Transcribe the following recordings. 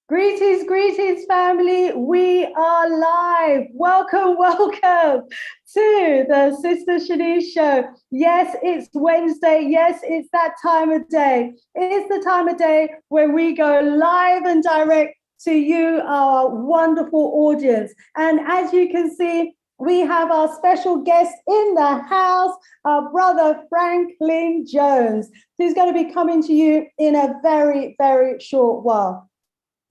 Greetings, greetings, family. We are live. Welcome, welcome to the Sister Shanice Show. Yes, it's Wednesday. Yes, it's that time of day. It's the time of day where we go live and direct to you, our wonderful audience. And as you can see, we have our special guest in the house, our brother Franklin Jones, who's going to be coming to you in a very, very short while.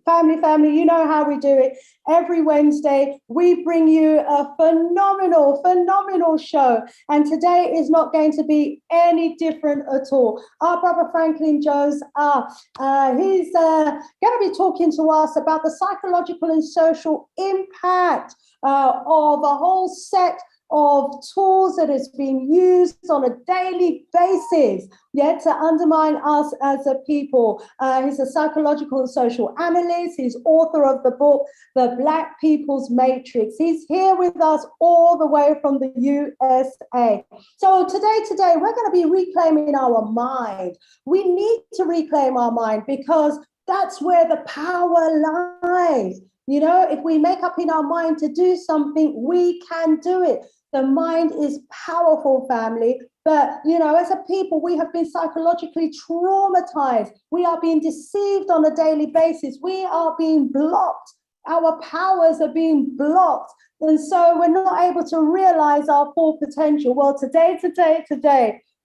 Family, you know how we do it. Every Wednesday, we bring you a phenomenal show. And today is not going to be any different at all. Our brother Franklin Jones, he's going to be talking to us about the psychological and social impact of a whole set of tools that is being used on a daily basis, to undermine us as a people. He's a psychological and social analyst. He's author of the book, The Black People's Matrix. He's here with us all the way from the USA. So today, we're going to be reclaiming our mind. We need to reclaim our mind because that's where the power lies. You know, if we make up in our mind to do something, we can do it. The mind is powerful, family. But, you know, as a people, we have been psychologically traumatized. We are being deceived on a daily basis. We are being blocked. Our powers are being blocked. And so we're not able to realize our full potential. Well, today,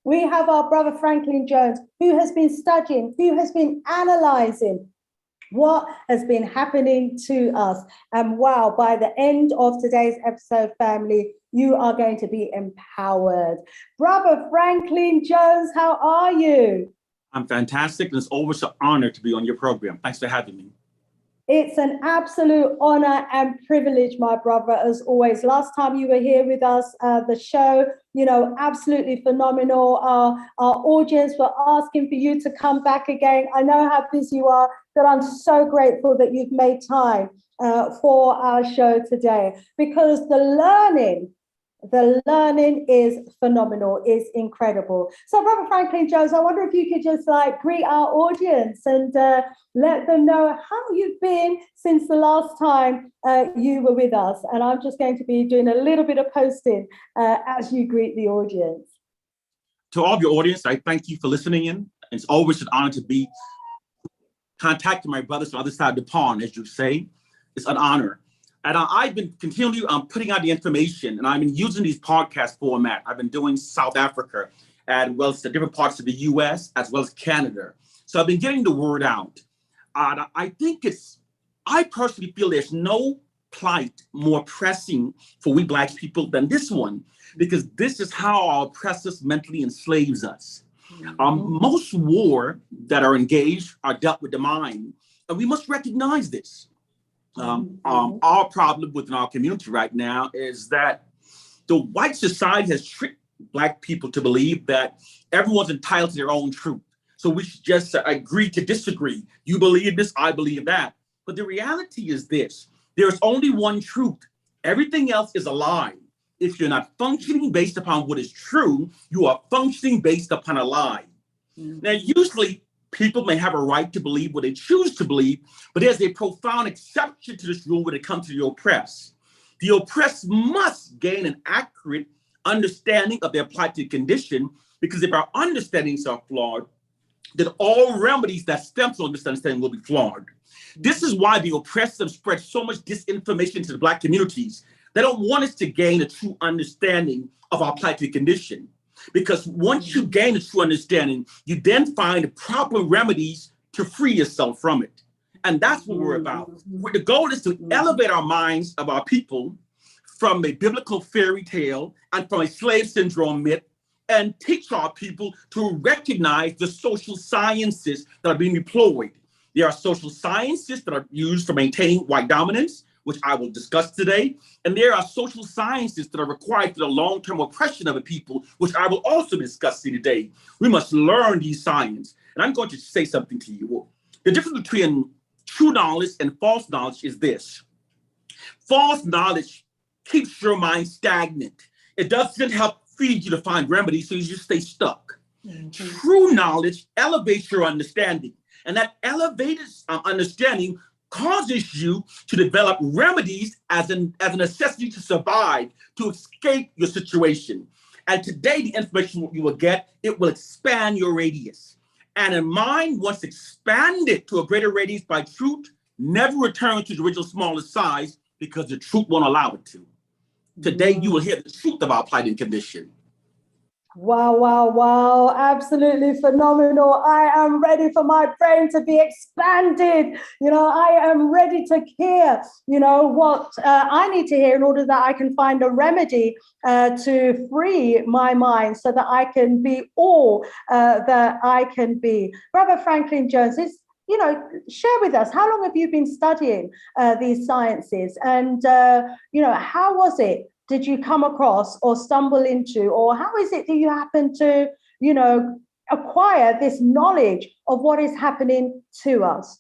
we have our brother Franklin Jones, who has been studying, who has been analyzing what has been happening to us. And wow, by the end of today's episode, family, you are going to be empowered. Brother Franklin Jones, how are you? I'm fantastic, and it's always an honor to be on your program. Thanks for having me. It's an absolute honor and privilege, my brother, as always. Last time you were here with us, the show, you know, absolutely phenomenal. Our audience were asking for you to come back again. I know how busy you are, that I'm so grateful that you've made time for our show today, because the learning is phenomenal, is incredible. So, Brother Franklin Jones, I wonder if you could just greet our audience and let them know how you've been since the last time you were with us. And I'm just going to be doing a little bit of posting as you greet the audience. To all of your audience, I thank you for listening in. It's always an honor to be contacting my brothers on the other side of the pond, as you say. It's an honor. And I've been continually putting out the information, and I've been using these podcast format. I've been doing South Africa, as well as the different parts of the US, as well as Canada. So I've been getting the word out. I personally feel there's no plight more pressing for we Black people than this one, because this is how our oppressors mentally enslaves us. Most war that are engaged are dealt with the mind, and we must recognize this. Our problem within our community right now is that the white society has tricked Black people to believe that everyone's entitled to their own truth. So we should just agree to disagree. You believe this, I believe that. But the reality is this: there's only one truth. Everything else is a lie. If you're not functioning based upon what is true, you are functioning based upon a lie. Now, usually, people may have a right to believe what they choose to believe, but there's a profound exception to this rule when it comes to the oppressed. The oppressed must gain an accurate understanding of their plighted condition, because if our understandings are flawed, then all remedies that stem from misunderstanding will be flawed. This is why the oppressed have spread so much disinformation to the Black communities. They don't want us to gain a true understanding of our plighted condition. Because once you gain a true understanding, you then find the proper remedies to free yourself from it. And that's what we're about. The goal is to elevate our minds of our people from a biblical fairy tale and from a slave syndrome myth, and teach our people to recognize the social sciences that are being deployed. There are social sciences that are used for maintaining white dominance, which I will discuss today. And there are social sciences that are required for the long-term oppression of a people, which I will also be discussing today. We must learn these sciences. And I'm going to say something to you. The difference between true knowledge and false knowledge is this. False knowledge keeps your mind stagnant. It doesn't help feed you to find remedies, so you just stay stuck. True knowledge elevates your understanding. And that elevated understanding causes you to develop remedies as a necessity to survive, to escape your situation. And today, the information you will get, it will expand your radius. And a mind, once expanded to a greater radius by truth, never returns to the original smallest size because the truth won't allow it to. Today, you will hear the truth of our plight and condition. Wow, wow, wow. Absolutely phenomenal. I am ready for my brain to be expanded. I am ready to hear, what I need to hear in order that I can find a remedy to free my mind so that I can be all that I can be. Brother Franklin Jones, share with us, how long have you been studying these sciences? And, how was it? Did you come across or stumble into, or how is it that you happen to, acquire this knowledge of what is happening to us?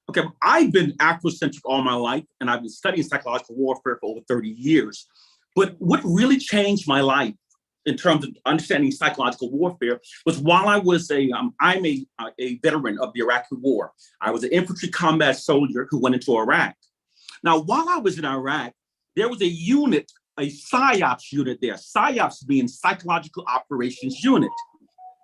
Okay, I've been Afrocentric all my life, and I've been studying psychological warfare for over 30 years. But what really changed my life in terms of understanding psychological warfare was while I was I'm a veteran of the Iraqi war. I was an infantry combat soldier who went into Iraq. Now, while I was in Iraq, there was a unit, a psyops unit there, psyops being psychological operations unit.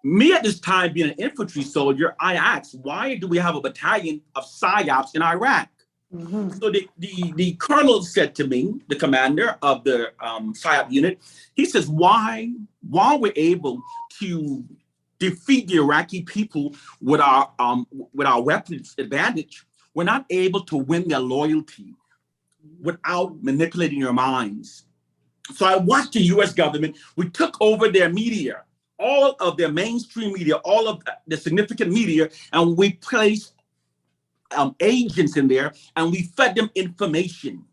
Me at this time being an infantry soldier, I asked, why do we have a battalion of psyops in Iraq? Mm-hmm. So the colonel said to me, the commander of the psyop unit, he says, while we're able to defeat the Iraqi people with our weapons advantage, we're not able to win their loyalty without manipulating their minds. So I watched the US government, we took over their media, all of their mainstream media, all of the significant media, and we placed agents in there, and we fed them information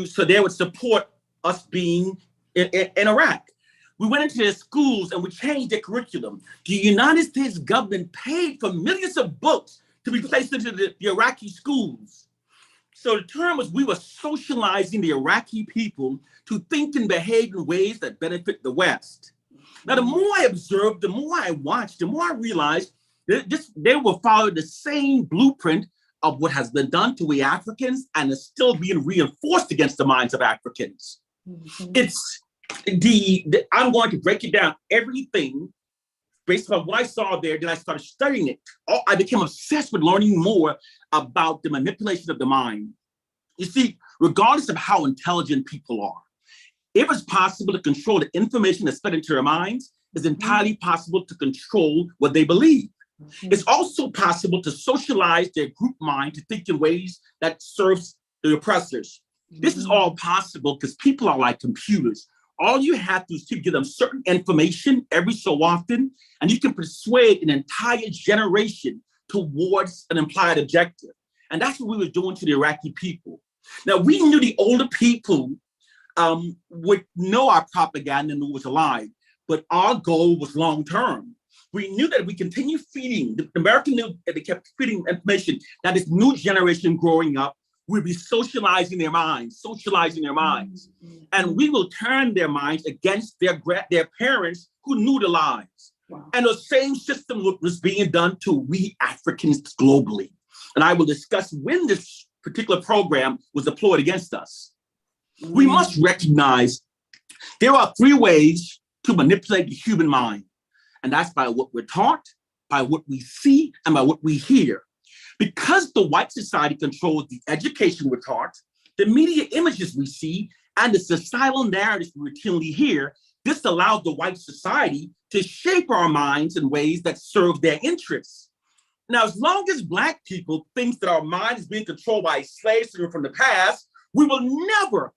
so they would support us being in Iraq. We went into their schools and we changed their curriculum. The United States government paid for millions of books to be placed into the Iraqi schools. So the term was we were socializing the Iraqi people to think and behave in ways that benefit the West. Now, the more I observed, the more I watched, the more I realized that they will follow the same blueprint of what has been done to we Africans and is still being reinforced against the minds of Africans. Mm-hmm. It's I'm going to break it down, everything based on what I saw there. Then I started studying it. I became obsessed with learning more about the manipulation of the mind. You see, regardless of how intelligent people are, if it's possible to control the information that's fed into their minds, it's entirely possible to control what they believe. Mm-hmm. It's also possible to socialize their group mind to think in ways that serves the oppressors. Mm-hmm. This is all possible because people are like computers. All you have to do is to give them certain information every so often, and you can persuade an entire generation towards an implied objective. And that's what we were doing to the Iraqi people. Now, we knew the older people would know our propaganda and knew it was a lie, but our goal was long-term. We knew that if we continue feeding, the American knew that they kept feeding information, that this new generation growing up will be socializing their minds. Mm-hmm. And we will turn their minds against their parents who knew the lies. Wow. And the same system was being done to we Africans globally. And I will discuss when this particular program was deployed against us. Mm-hmm. We must recognize there are three ways to manipulate the human mind. And that's by what we're taught, by what we see, and by what we hear. Because the white society controls the education we're taught, the media images we see, and the societal narratives we routinely hear, this allows the white society to shape our minds in ways that serve their interests. Now, as long as Black people think that our mind is being controlled by slaves from the past, we will never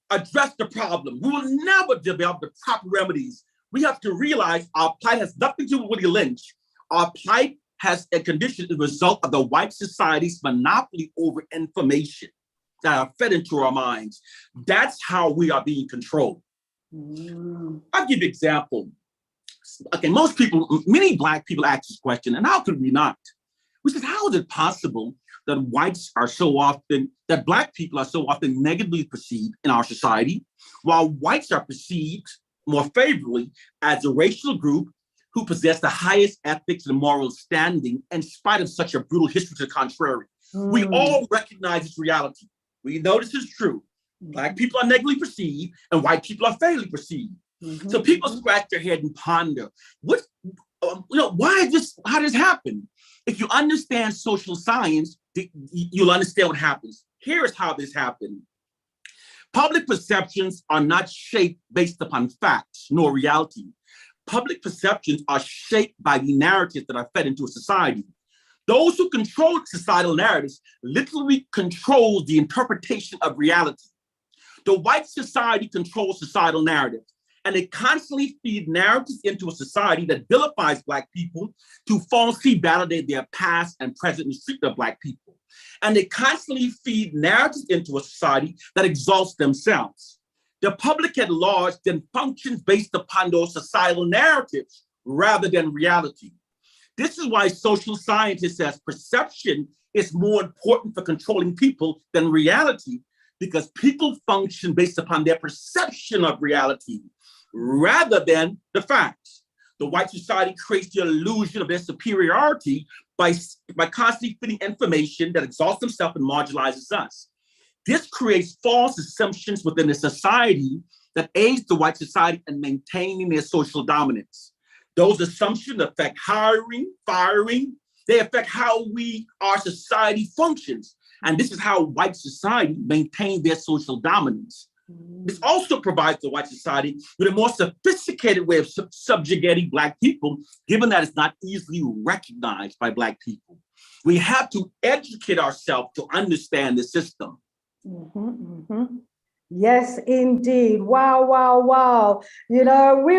address the problem. We will never develop the proper remedies. We have to realize our plight has nothing to do with Willie Lynch. Our plight has a condition as a result of the white society's monopoly over information that are fed into our minds. That's how we are being controlled. I'll give you an example. Okay, many Black people ask this question, and how could we not? We said, how is it possible that that Black people are so often negatively perceived in our society, while whites are perceived more favorably as a racial group who possess the highest ethics and moral standing in spite of such a brutal history to the contrary? We all recognize this reality. We know this is true. Black people are negatively perceived and white people are favorably perceived. So people scratch their head and ponder, why is this, how does this happen? If you understand social science, you'll understand what happens. Here's how this happened. Public perceptions are not shaped based upon facts nor reality. Public perceptions are shaped by the narratives that are fed into a society. Those who control societal narratives literally control the interpretation of reality. The white society controls societal narratives, and they constantly feed narratives into a society that vilifies Black people to falsely validate their past and present mistreatment of Black people. And they constantly feed narratives into a society that exalts themselves. The public at large then functions based upon those societal narratives rather than reality. This is why social scientists says perception is more important for controlling people than reality, because people function based upon their perception of reality rather than the facts. The white society creates the illusion of their superiority by constantly feeding information that exalts themselves and marginalizes us. This creates false assumptions within the society that aids the white society in maintaining their social dominance. Those assumptions affect hiring, firing, they affect how our society functions. And this is how white society maintain their social dominance. This also provides the white society with a more sophisticated way of subjugating Black people, given that it's not easily recognized by Black people. We have to educate ourselves to understand the system. Yes, indeed. Wow, wow, wow. We've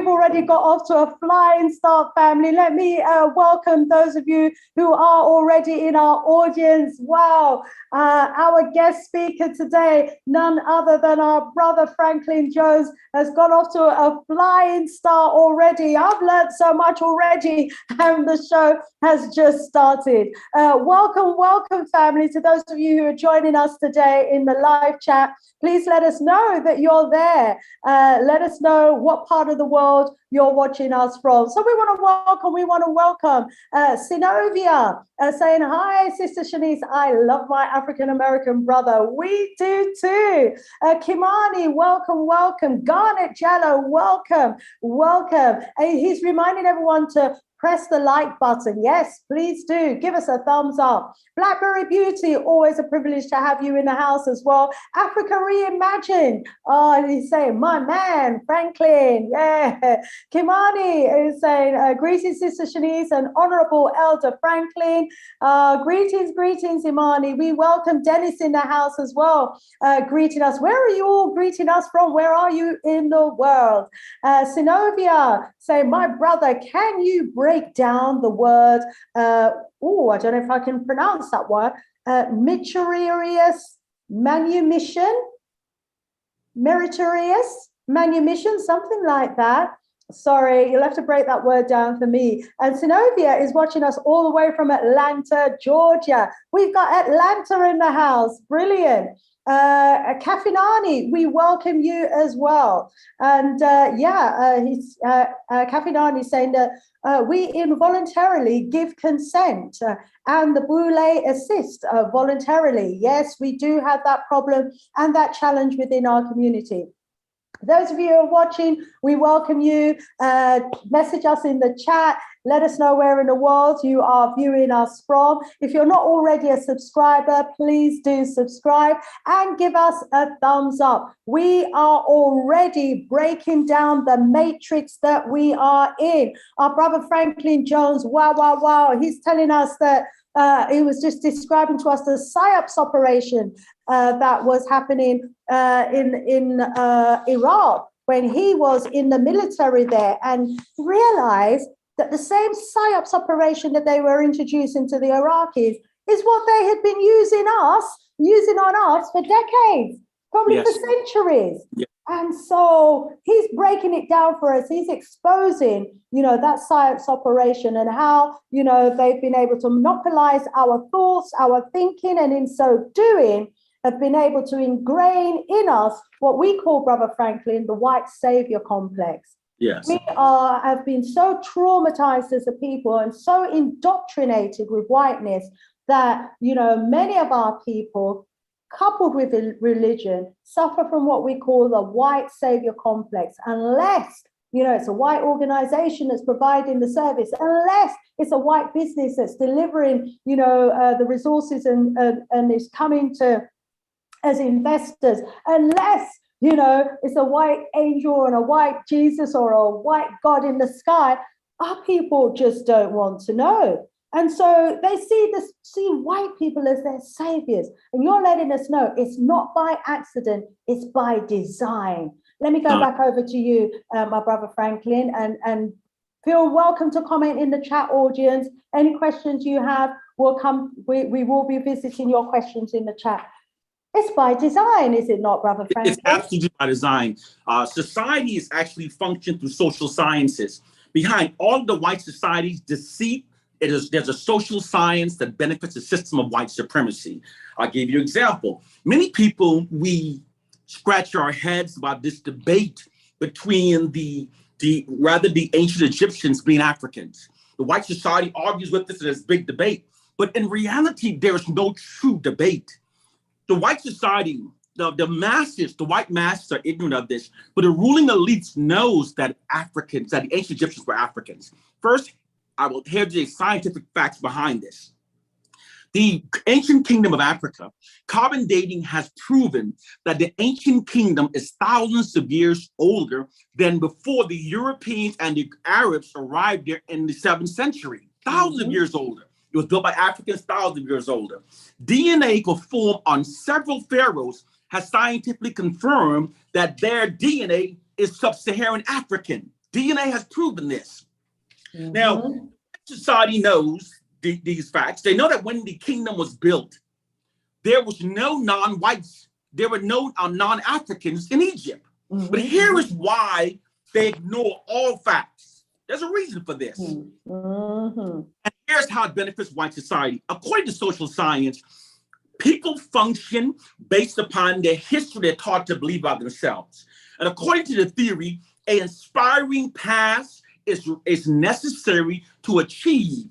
already got off to a flying start, family. Let me welcome those of you who are already in our audience. Wow. Our guest speaker today, none other than our brother Franklin Jones, has gone off to a flying start already. I've learned so much already, and the show has just started. Welcome, family, to those of you who are joining us today in the live chat. Please let us know that you're there. Let us know what part of the world you're watching us from. So we want to welcome Sinovia saying, hi, Sister Shanice. I love my African-American brother. We do too. Kimani, welcome. Garnet Jallo, welcome. He's reminding everyone to press the like button. Yes, please do. Give us a thumbs up. Blackberry Beauty, always a privilege to have you in the house as well. Africa Reimagined. Oh, he's saying, my man, Franklin. Yeah. Kimani is saying, greetings, Sister Shanice and Honorable Elder Franklin. Greetings, Imani. We welcome Dennis in the house as well, greeting us. Where are you all greeting us from? Where are you in the world? Sinovia saying, my brother, can you break down the word, I don't know if I can pronounce that word, meritorious manumission, something like that. Sorry, you'll have to break that word down for me. And Sinovia is watching us all the way from Atlanta, Georgia. We've got Atlanta in the house. Brilliant. Kafinani, we welcome you as well. And Kafinani saying that we involuntarily give consent and the Boule assist voluntarily. Yes, we do have that problem and that challenge within our community. Those of you who are watching, we welcome you. Message us in the chat. Let us know where in the world you are viewing us from. If you're not already a subscriber, please do subscribe and give us a thumbs up. We are already breaking down the matrix that we are in. Our brother Franklin Jones, wow. He's telling us that he was just describing to us the psyops operation that was happening in Iraq when he was in the military there, and realized that the same psyops operation that they were introducing to the Iraqis is what they had been using on us for decades, probably for centuries. Yeah. And so he's breaking it down for us. He's exposing, that psyops operation and how, they've been able to monopolize our thoughts, our thinking, and in so doing, have been able to ingrain in us what we call, Brother Franklin, the white savior complex. Yes. We have been so traumatized as a people and so indoctrinated with whiteness that, you know, many of our people, coupled with religion, suffer from what we call the white savior complex, unless, you know, it's a white organization that's providing the service, unless it's a white business that's delivering, you know, the resources and is coming to as investors, unless, you know, it's a white angel and a white Jesus or a white God in the sky, our people just don't want to know. And so they see white people as their saviors. And you're letting us know it's not by accident, it's by design. Let me go back over to you, my brother Franklin, and feel welcome to comment in the chat, audience. Any questions you have will come, we will be visiting your questions in the chat. It's by design, is it not, brother Franklin? It's absolutely by design. Society is actually functioned through social sciences. Behind all of the white society's deceit, there's a social science that benefits the system of white supremacy. I'll give you an example. Many people, we scratch our heads about this debate between the ancient Egyptians being Africans. The white society argues with this in this big debate, but in reality, there is no true debate. The white society, the masses, the white masses are ignorant of this, but the ruling elites knows that Africans, that the ancient Egyptians were Africans. First, I will hear the scientific facts behind this. The ancient kingdom of Africa, carbon dating has proven that the ancient kingdom is thousands of years older than before the Europeans and the Arabs arrived there in the 7th century. Thousands of years older. It was built by Africans thousands of years older. DNA performed on several pharaohs has scientifically confirmed that their DNA is sub-Saharan African. DNA has proven this. Now, society knows these facts. They know that when the kingdom was built, there was no non-whites, there were no non-Africans in Egypt. But here is why they ignore all facts. There's a reason for this. And here's how it benefits white society. According to social science, people function based upon their history they're taught to believe about themselves. And according to the theory, an inspiring past is necessary to achieve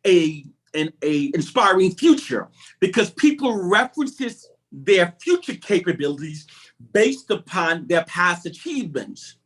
an inspiring future, because people references their future capabilities based upon their past achievements.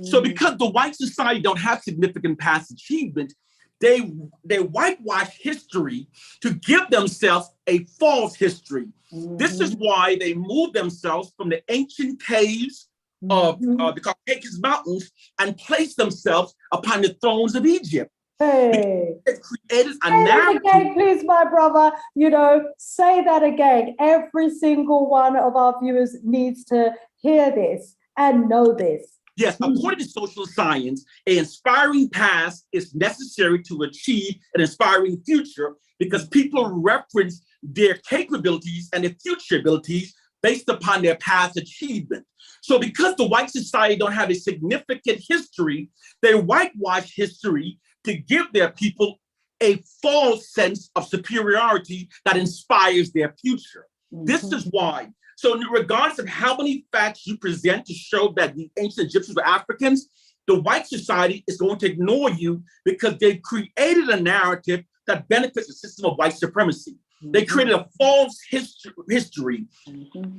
So because the white society don't have significant past achievements, they whitewash history to give themselves a false history. This is why they move themselves from the ancient caves of the Caucasus Mountains and place themselves upon the thrones of Egypt. Hey, it created a say narrative. that again, please, my brother. You know, say that again. Every single one of our viewers needs to hear this and know this. Yes, according to social science, an inspiring past is necessary to achieve an inspiring future, because people reference their capabilities and their future abilities based upon their past achievement. So because the white society don't have a significant history, they whitewash history to give their people a false sense of superiority that inspires their future. This is why. So regardless of how many facts you present to show that the ancient Egyptians were Africans, the white society is going to ignore you because they've created a narrative that benefits the system of white supremacy. They created a false history.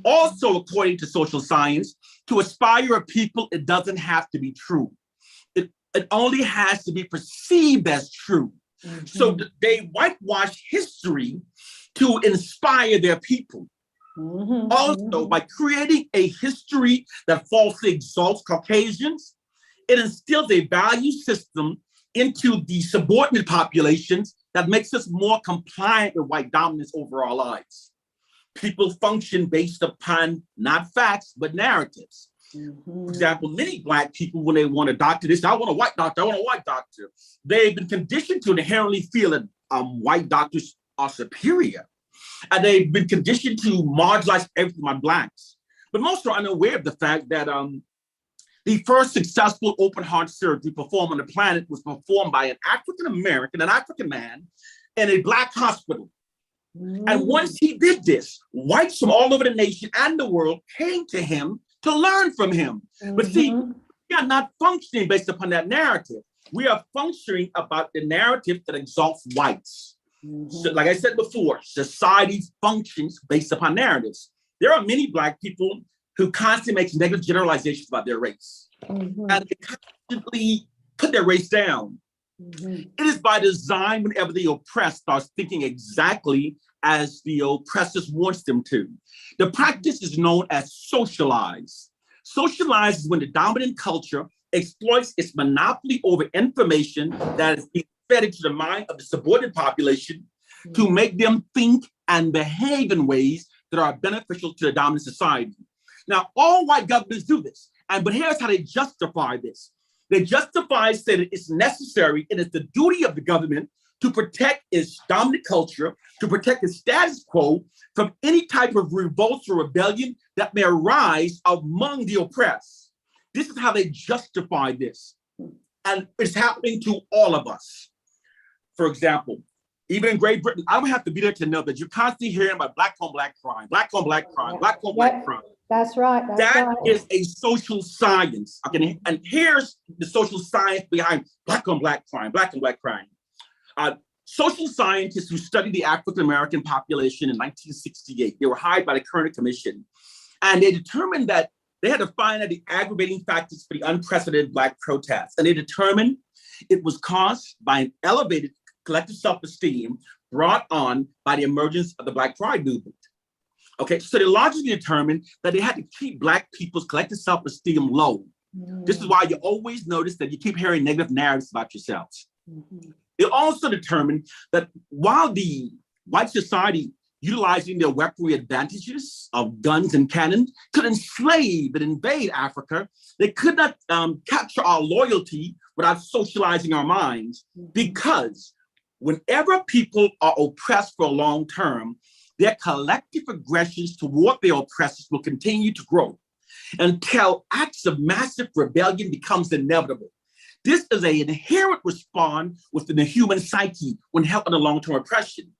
Also, according to social science, to aspire a people, it doesn't have to be true. It only has to be perceived as true. So they whitewash history to inspire their people. Also, by creating a history that falsely exalts Caucasians, it instills a value system into the subordinate populations that makes us more compliant with white dominance over our lives. People function based upon not facts, but narratives. For example, many Black people, when they want a doctor, they say, I want a white doctor, I want a white doctor. They've been conditioned to inherently feel that white doctors are superior. And they've been conditioned to marginalize everything on Blacks. But most are unaware of the fact that the first successful open heart surgery performed on the planet was performed by an African-American, an African man, in a Black hospital. And once he did this, whites from all over the nation and the world came to him to learn from him. But see, we are not functioning based upon that narrative. We are functioning about the narrative that exalts whites. So, like I said before, society functions based upon narratives. There are many Black people who constantly make negative generalizations about their race. And they constantly put their race down. It is by design whenever the oppressed starts thinking exactly as the oppressors wants them to. The practice is known as socialize. Socialize is when the dominant culture exploits its monopoly over information that is being fed into the mind of the subordinate population to make them think and behave in ways that are beneficial to the dominant society. Now, all white governments do this, but here's how they justify this. They justify saying that it's necessary and it's the duty of the government to protect its dominant culture, to protect its status quo from any type of revolt or rebellion that may arise among the oppressed. This is how they justify this. And it's happening to all of us. For example, even in Great Britain, I don't have to be there to know that you're constantly hearing about Black on Black crime, Black on Black crime, Black on Black crime. That's right. That is a social science. Okay, and here's the social science behind Black on Black crime, Black on Black crime. Social scientists who studied the African-American population in 1968, they were hired by the Kerner Commission, and they determined that they had to find out the aggravating factors for the unprecedented Black protests. And they determined it was caused by an elevated collective self-esteem brought on by the emergence of the Black Pride movement. Okay, so they logically determined that they had to keep Black people's collective self-esteem low. This is why you always notice that you keep hearing negative narratives about yourselves. They also determined that while the white society utilizing their weaponry advantages of guns and cannon could enslave and invade Africa, they could not capture our loyalty without socializing our minds, because whenever people are oppressed for a long term, their collective aggressions toward their oppressors will continue to grow until acts of massive rebellion becomes inevitable. This is an inherent response within the human psyche when held under long-term oppression.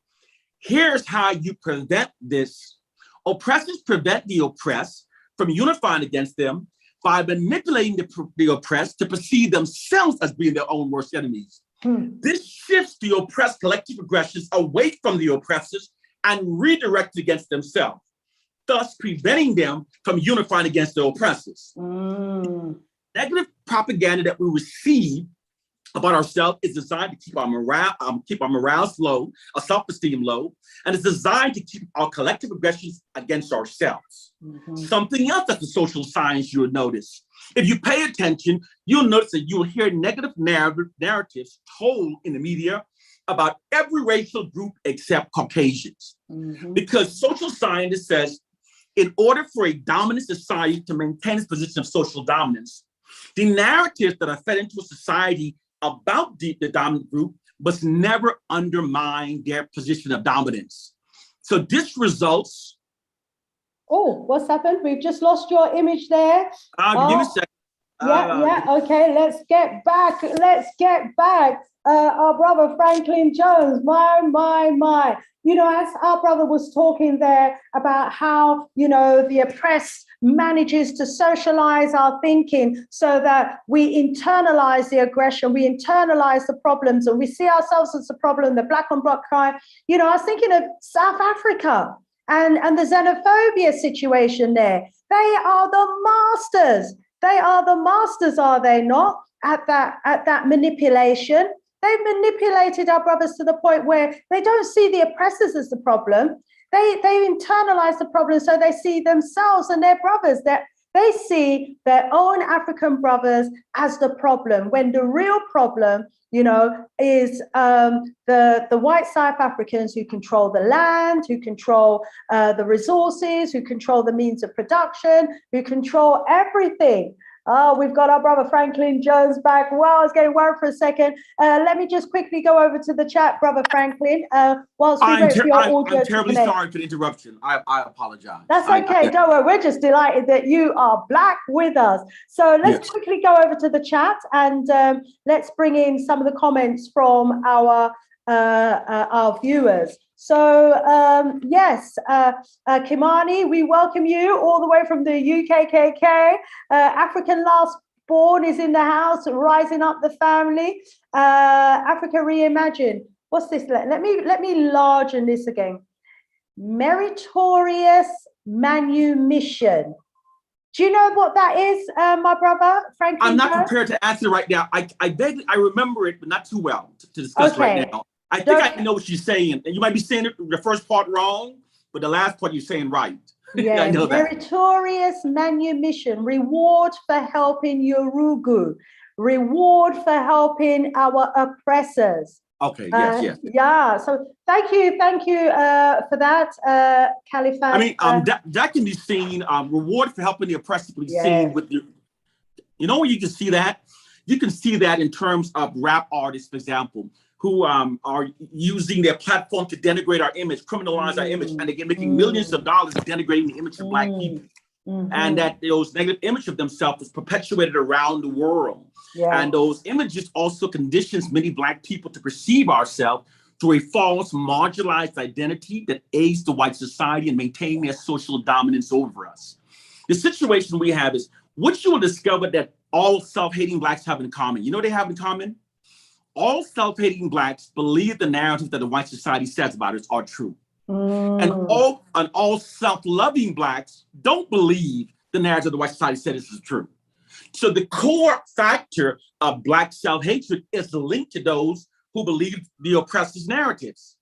Here's how you prevent this. Oppressors prevent the oppressed from unifying against them by manipulating the oppressed to perceive themselves as being their own worst enemies. This shifts the oppressed collective aggressions away from the oppressors and redirected against themselves, thus preventing them from unifying against the oppressors. Negative propaganda that we receive about ourselves is designed to keep our morale low, our self-esteem low, and it's designed to keep our collective aggressions against ourselves. Something else that's a social science you'll notice. If you pay attention, you'll notice that you'll hear negative narratives told in the media about every racial group except Caucasians. Because social science says, in order for a dominant society to maintain its position of social dominance, the narratives that are fed into a society about the dominant group must never undermine their position of dominance. So this results. Oh, what's happened? We've just lost your image there. Give me a second. Okay, let's get back. Our brother Franklin Jones, my. You know, as our brother was talking there about how, you know, the oppressed manages to socialize our thinking so that we internalize the aggression, we internalize the problems, and we see ourselves as the problem, the Black on Black crime. You know, I was thinking of South Africa and the xenophobia situation there. They are the masters. They are the masters, are they not, at that manipulation? They've manipulated our brothers to the point where they don't see the oppressors as the problem. They internalize the problem, so they see themselves and their brothers, that they see their own African brothers as the problem, when the real problem, you know, is the white South Africans who control the land, who control the resources, who control the means of production, who control everything. Oh, we've got our brother Franklin Jones back. Well, I was getting worried for a second. Let me just quickly go over to the chat, brother Franklin. Whilst we wait for your audio I'm terribly sorry for the interruption. I apologize. That's okay. Don't worry. We're just delighted that you are back with us. So let's quickly go over to the chat and let's bring in some of the comments from our viewers. So yes, Kimani, we welcome you all the way from the UKKK. African Last Born is in the house, rising up the family. Africa Reimagined. what's this? Let me enlarge this again. Meritorious manumission. Do you know what that is, my brother, Frankie? I'm not prepared to answer right now. I remember it, but not too well to discuss right now. I think I know what you're saying. And you might be saying the first part wrong, but the last part you're saying right. Yeah, I know meritorious manumission, reward for helping Yorugu, reward for helping our oppressors. Okay, yes. Yeah, so thank you for that, Caliphate. I mean, that can be seen, reward for helping the oppressed can be seen with your, you know where you can see that? You can see that in terms of rap artists, for example, who are using their platform to denigrate our image, criminalize our image, and they're making millions of dollars denigrating the image of Black people. And that those negative image of themselves is perpetuated around the world. And those images also conditions many Black people to perceive ourselves through a false, marginalized identity that aids the white society in maintaining their social dominance over us. The situation we have is what you will discover that all self-hating Blacks have in common. You know what they have in common? All self-hating Blacks believe the narrative that the white society says about us are true. And all self-loving Blacks don't believe the narrative the white society says is true. So the core factor of Black self-hatred is linked to those who believe the oppressors' narratives.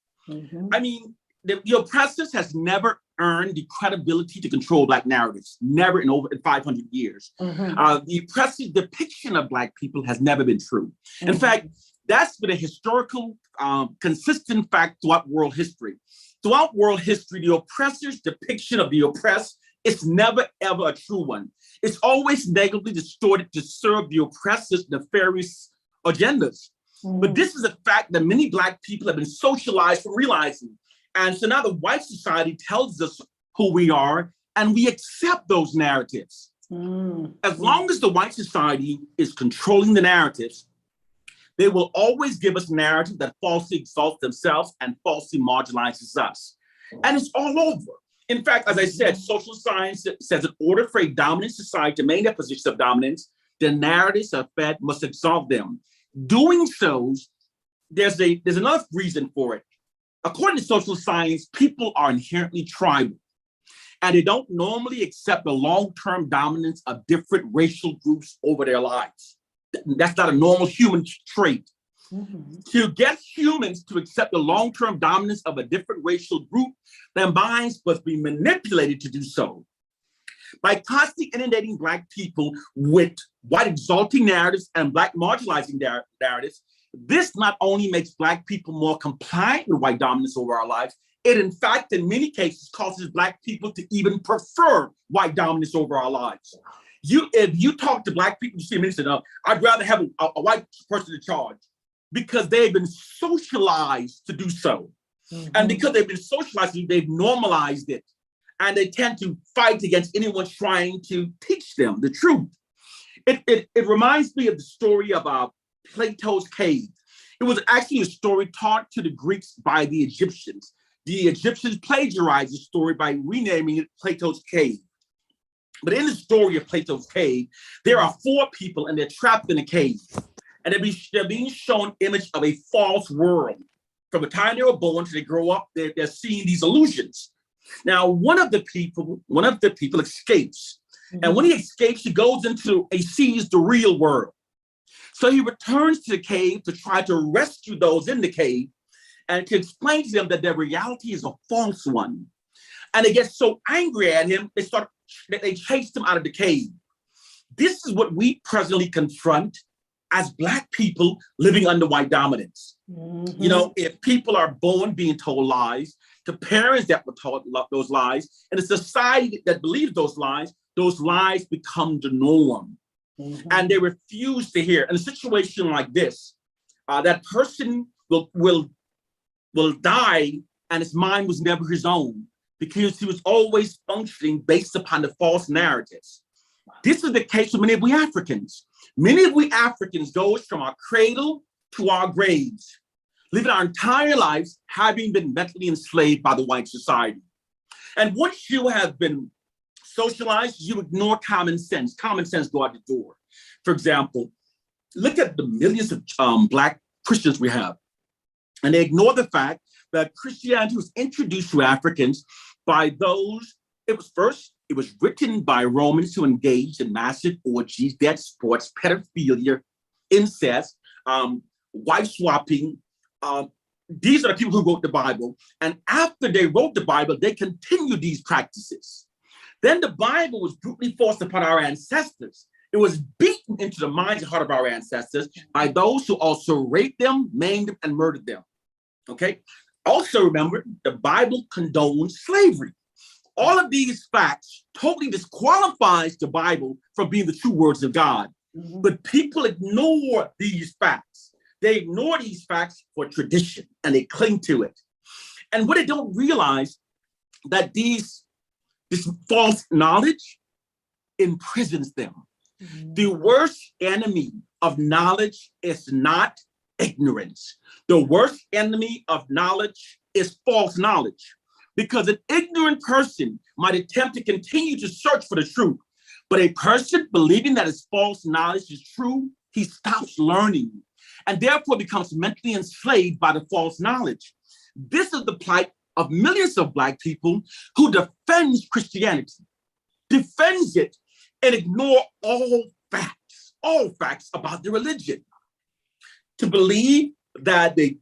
I mean, the oppressors has never earned the credibility to control Black narratives, never in over 500 years. The oppressive depiction of Black people has never been true. In fact, that's been a historical, consistent fact throughout world history. Throughout world history, the oppressor's depiction of the oppressed is never, ever a true one. It's always negatively distorted to serve the oppressor's nefarious agendas. But this is a fact that many Black people have been socialized from realizing. And so now the white society tells us who we are, and we accept those narratives. As long as the white society is controlling the narratives, they will always give us narrative that falsely exalts themselves and falsely marginalizes us. And it's all over. In fact, as I said, social science says in order for a dominant society to maintain their position of dominance, the narratives of fed must exalt them. Doing so, there's another reason for it. According to social science, people are inherently tribal, and they don't normally accept the long-term dominance of different racial groups over their lives. That's not a normal human trait. To get humans to accept the long-term dominance of a different racial group, their minds must be manipulated to do so. By constantly inundating Black people with white exalting narratives and Black marginalizing narratives, this not only makes Black people more compliant with white dominance over our lives, it in fact, in many cases, causes Black people to even prefer white dominance over our lives. If you talk to Black people, you see many say, I'd rather have a white person in charge, because they've been socialized to do so. And because they've been socialized, they've normalized it. And they tend to fight against anyone trying to teach them the truth. It reminds me of the story about Plato's cave. It was actually a story taught to the Greeks by the Egyptians. The Egyptians plagiarized the story by renaming it Plato's cave. But in the story of Plato's cave, there are 4 people and they're trapped in a cave. And they're being shown image of a false world. From the time they were born to they grow up, they're seeing these illusions. Now, one of the people escapes. And when he escapes, he goes into, he sees the real world. So he returns to the cave to try to rescue those in the cave and to explain to them that their reality is a false one. And they get so angry at him, they chase him out of the cave. This is what we presently confront as Black people living under white dominance. You know, if people are born being told lies, to parents that were taught those lies, and a society that believes those lies become the norm. And they refuse to hear. In a situation like this, that person will die, and his mind was never his own, because he was always functioning based upon the false narratives. This is the case with many of we Africans. Many of we Africans goes from our cradle to our graves, living our entire lives having been mentally enslaved by the white society. And once you have been socialized, you ignore common sense. Common sense go out the door. For example, look at the millions of Black Christians we have. And they ignore the fact that Christianity was introduced to Africans by those, it was written by Romans who engaged in massive orgies, death sports, pedophilia, incest, wife swapping. These are the people who wrote the Bible. And after they wrote the Bible, they continued these practices. Then the Bible was brutally forced upon our ancestors. It was beaten into the minds and heart of our ancestors by those who also raped them, maimed them, and murdered them. Okay? Also remember, the Bible condones slavery. All of these facts totally disqualifies the Bible from being the true words of God. Mm-hmm. But people ignore these facts. They ignore these facts for tradition and they cling to it. And what they don't realize that this false knowledge imprisons them. Mm-hmm. The worst enemy of knowledge is not ignorance. The worst enemy of knowledge is false knowledge. Because an ignorant person might attempt to continue to search for the truth, but a person believing that his false knowledge is true, he stops learning and therefore becomes mentally enslaved by the false knowledge. This is the plight of millions of Black people who defends Christianity, defends it, and ignore all facts about the religion. To believe that a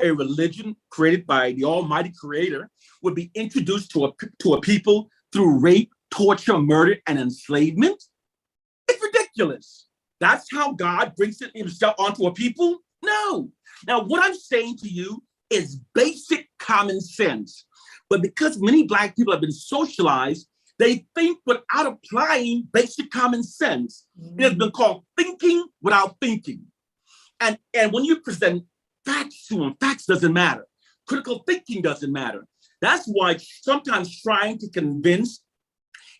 religion created by the Almighty Creator would be introduced to a people through rape, torture, murder, and enslavement? It's ridiculous. That's how God brings it himself onto a people? No. Now, what I'm saying to you is basic common sense. But because many Black people have been socialized, they think without applying basic common sense. Mm-hmm. It has been called thinking without thinking. And when you present facts to them, facts doesn't matter. Critical thinking doesn't matter. That's why sometimes trying to convince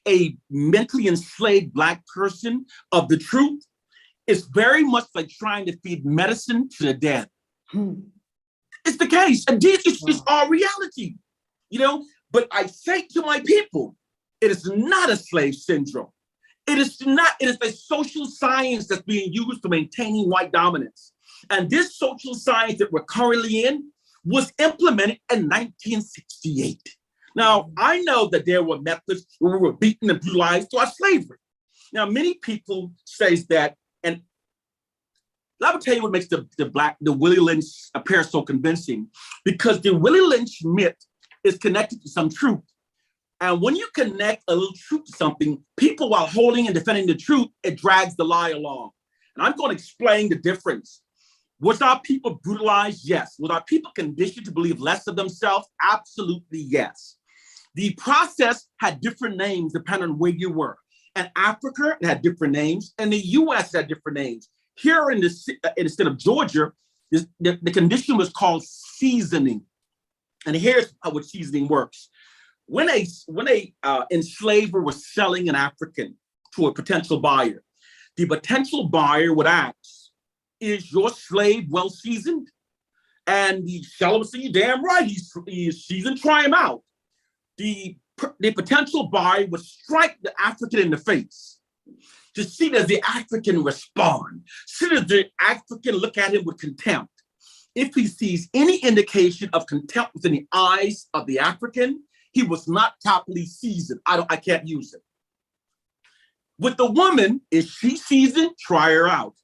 a mentally enslaved Black person of the truth is very much like trying to feed medicine to the dead. It's the case. Indeed, it's our reality, But I say to my people, it is not a slave syndrome. It is a social science that's being used for maintaining white dominance. And this social science that we're currently in was implemented in 1968. Now, I know that there were methods where we were beaten and brutalized through our slavery. Now, many people say that, and let me tell you what makes the Willie Lynch appear so convincing, because the Willie Lynch myth is connected to some truth. And when you connect a little truth to something, people, while holding and defending the truth, it drags the lie along. And I'm going to explain the difference. Was our people brutalized? Yes. Was our people conditioned to believe less of themselves? Absolutely yes. The process had different names depending on where you were. In Africa, it had different names. And the US had different names. Here in the state of Georgia, the condition was called seasoning. And here's how seasoning works. When a enslaver was selling an African to a potential buyer, the potential buyer would ask, "Is your slave well seasoned?" And the seller would say, "Damn right, he's seasoned, try him out." The potential buyer would strike the African in the face to see does the African respond. See does the African look at him with contempt. If he sees any indication of contempt within the eyes of the African, he was not properly seasoned. I can't use it. With the woman, is she seasoned? Try her out.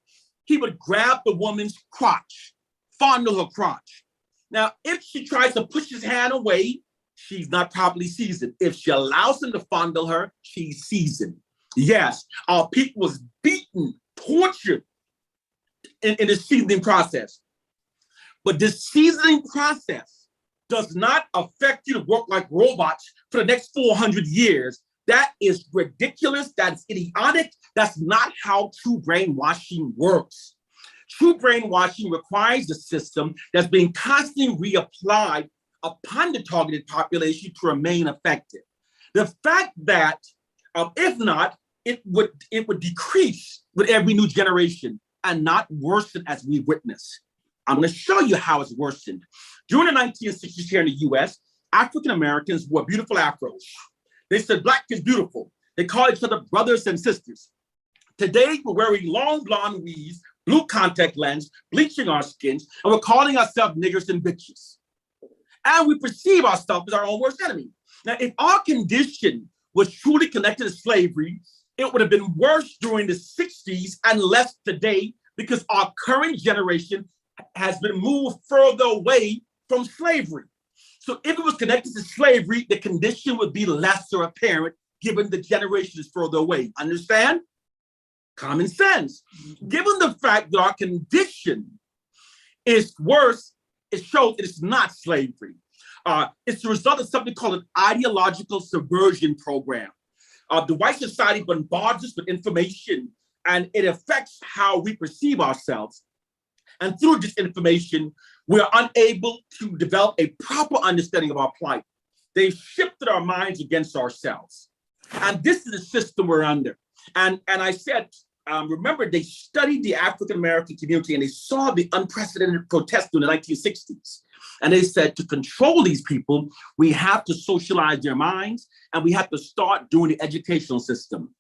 He would grab the woman's crotch, fondle her crotch. Now, if she tries to push his hand away, she's not properly seasoned. If she allows him to fondle her, she's seasoned. Yes, our people was beaten, tortured in the seasoning process. But this seasoning process does not affect you to work like robots for the next 400 years. That is ridiculous. That's idiotic. That's not how true brainwashing works. True brainwashing requires a system that's being constantly reapplied upon the targeted population to remain effective. The fact that, if not, it would decrease with every new generation and not worsen as we witness. I'm going to show you how it's worsened. During the 1960s here in the US, African Americans wore beautiful afros. They said Black is beautiful. They called each other brothers and sisters. Today, we're wearing long blonde weaves, blue contact lens, bleaching our skins, and we're calling ourselves niggers and bitches. And we perceive ourselves as our own worst enemy. Now, if our condition was truly connected to slavery, it would have been worse during the 60s and less today, because our current generation has been moved further away from slavery. So if it was connected to slavery, the condition would be lesser apparent given the generation is further away. Understand? Common sense. Given the fact that our condition is worse, it shows it is not slavery. It's the result of something called an ideological subversion program. The white society bombards us with information, and it affects how we perceive ourselves. And through this information, we're unable to develop a proper understanding of our plight. They've shifted our minds against ourselves. And this is the system we're under. And I said, remember, they studied the African-American community and they saw the unprecedented protests in the 1960s. And they said, to control these people, we have to socialize their minds, and we have to start doing the educational system.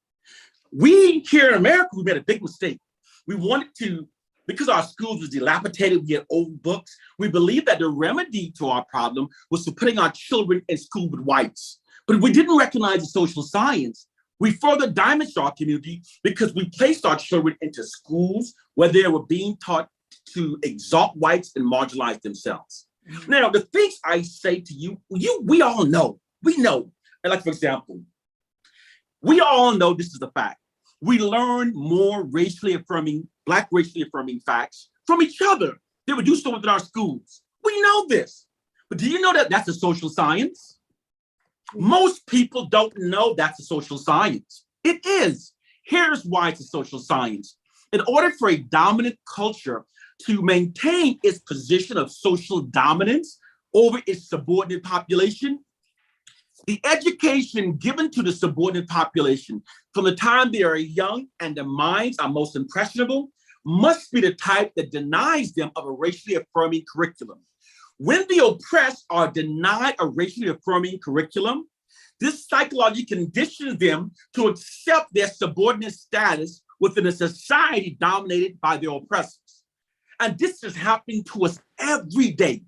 We here in America, we made a big mistake. We wanted to, because our schools was dilapidated, we had old books, we believed that the remedy to our problem was to putting our children in school with whites. But we didn't recognize the social science. We further damaged our community because we placed our children into schools where they were being taught to exalt whites and marginalize themselves. Mm-hmm. Now, the things I say to you, we all know, we know. And like, for example, we all know this is a fact. We learn more Black racially affirming facts from each other. They would do so within our schools. We know this. But do you know that that's a social science? Most people don't know that's a social science. It is. Here's why it's a social science. In order for a dominant culture to maintain its position of social dominance over its subordinate population, the education given to the subordinate population from the time they are young and their minds are most impressionable must be the type that denies them of a racially affirming curriculum. When the oppressed are denied a racially affirming curriculum, this psychology conditions them to accept their subordinate status within a society dominated by their oppressors. And this is happening to us every day.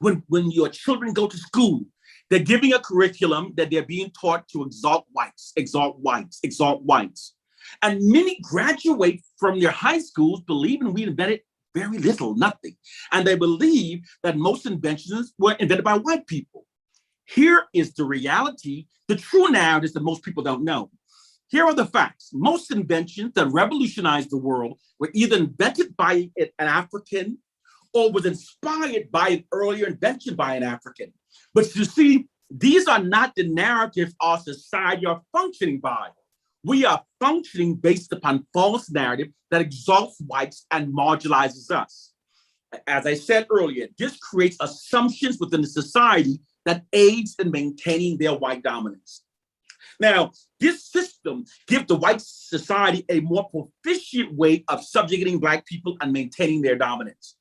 When your children go to school, they're giving a curriculum that they're being taught to exalt whites, exalt whites, exalt whites. And many graduate from their high schools believing we invented very little, nothing. And they believe that most inventions were invented by white people. Here is the reality, the true narrative that most people don't know. Here are the facts. Most inventions that revolutionized the world were either invented by an African or was inspired by an earlier invention by an African. But you see, these are not the narratives our society are functioning by. We are functioning based upon false narrative that exalts whites and marginalizes us. As I said earlier, this creates assumptions within the society that aids in maintaining their white dominance. Now, this system gives the white society a more proficient way of subjugating Black people and maintaining their dominance.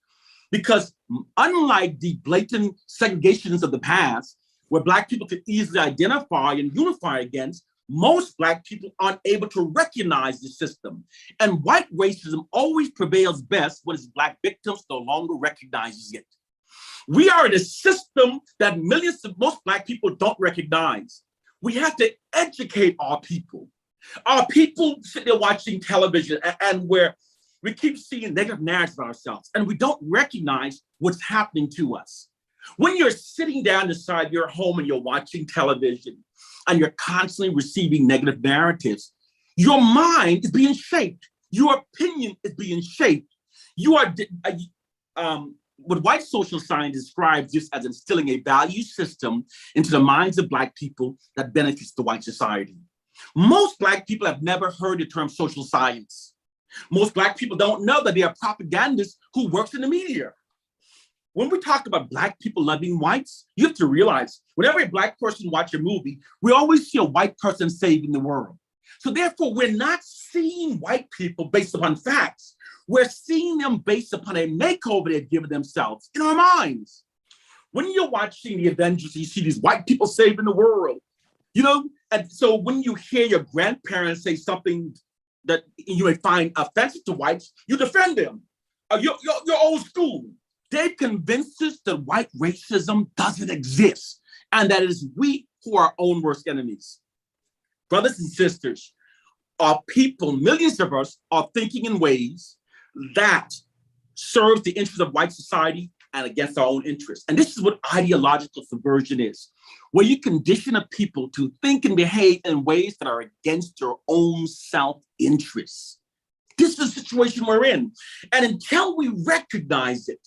Because unlike the blatant segregations of the past, where Black people could easily identify and unify against, most Black people aren't able to recognize the system. And white racism always prevails best when its Black victims no longer recognize it. We are in a system that millions of most Black people don't recognize. We have to educate our people. Our people sit there watching television and where we keep seeing negative narratives of ourselves and we don't recognize what's happening to us. When you're sitting down inside your home and you're watching television and you're constantly receiving negative narratives, your mind is being shaped. Your opinion is being shaped. You are, what white social science describes this as instilling a value system into the minds of Black people that benefits the white society. Most Black people have never heard the term social science. Most Black people don't know that they are propagandists who works in the media. When we talk about Black people loving whites, you have to realize whenever a Black person watches a movie, we always see a white person saving the world. So therefore, we're not seeing white people based upon facts. We're seeing them based upon a makeover they've given themselves in our minds. When you're watching the Avengers, you see these white people saving the world, you know? And so when you hear your grandparents say something that you may find offensive to whites, you defend them. You're old school. They've convinced us that white racism doesn't exist and that it is we who are our own worst enemies. Brothers and sisters, our people, millions of us, are thinking in ways that serves the interests of white society and against our own interests. And this is what ideological subversion is, where you condition a people to think and behave in ways that are against their own self-interests. This is the situation we're in. And until we recognize it,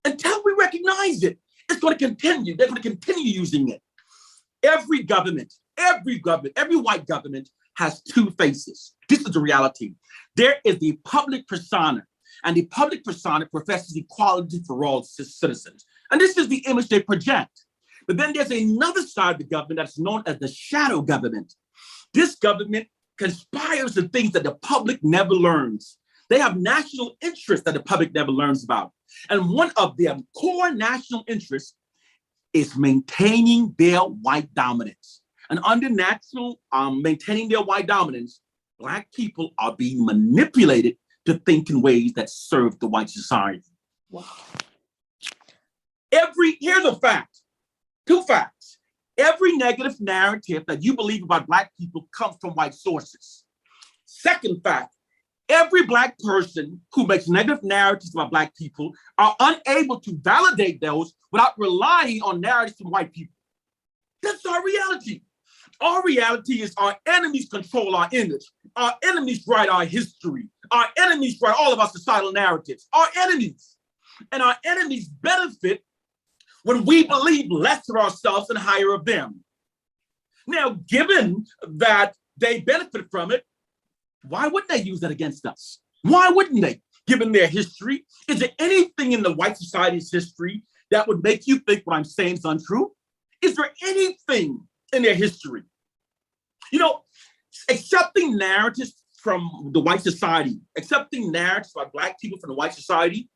it's going to continue. They're going to continue using it. Every government, every white government has two faces. This is the reality. There is the public persona, and the public persona professes equality for all citizens. And this is the image they project. But then there's another side of the government that's known as the shadow government. This government conspires to things that the public never learns. They have national interests that the public never learns about. And one of their core national interests is maintaining their white dominance. And under maintaining their white dominance, Black people are being manipulated to think in ways that serve the white society. Wow. Here's a fact, two facts. Every negative narrative that you believe about Black people comes from white sources. Second fact, every Black person who makes negative narratives about Black people are unable to validate those without relying on narratives from white people. That's our reality. Our reality is our enemies control our image. Our enemies write our history. Our enemies write all of our societal narratives. Our enemies. And our enemies benefit when we believe less of ourselves and higher of them. Now, given that they benefit from it, why wouldn't they use that against us? Why wouldn't they, given their history? Is there anything in the white society's history that would make you think what I'm saying is untrue? Is there anything in their history? You know, accepting narratives from the white society, accepting narratives about Black people from the white society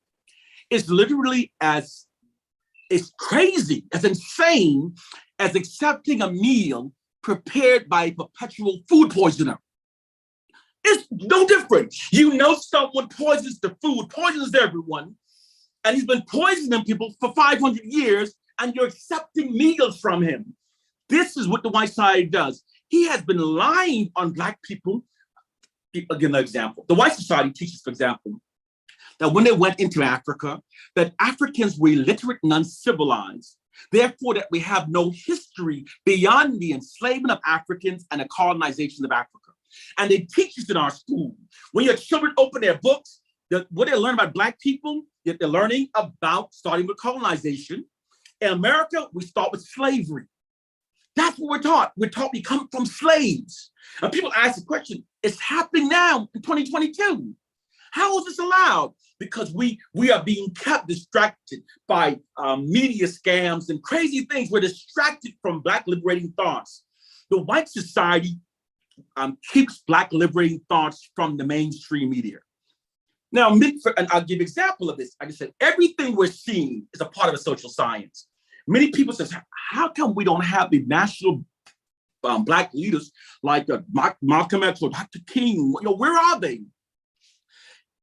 is literally as crazy, as insane as accepting a meal prepared by a perpetual food poisoner. It's no different. You know someone poisons the food, poisons everyone, and he's been poisoning people for 500 years, and you're accepting meals from him. This is what the white society does. He has been lying on Black people. I'll give an example. The white society teaches, for example, that when they went into Africa, that Africans were illiterate and uncivilized. Therefore, that we have no history beyond the enslavement of Africans and the colonization of Africa. And they teach us in our school. When your children open their books, what they learn about Black people, they're learning about starting with colonization. In America, we start with slavery. That's what we're taught. We're taught we come from slaves. And people ask the question, it's happening now in 2022. How is this allowed? Because we are being kept distracted by media scams and crazy things. We're distracted from Black liberating thoughts. The white society keeps Black liberating thoughts from the mainstream media. Now, and I'll give an example of this. Like I said, everything we're seeing is a part of a social science. Many people say, how come we don't have the national Black leaders like Malcolm X or Dr. King? You know, where are they?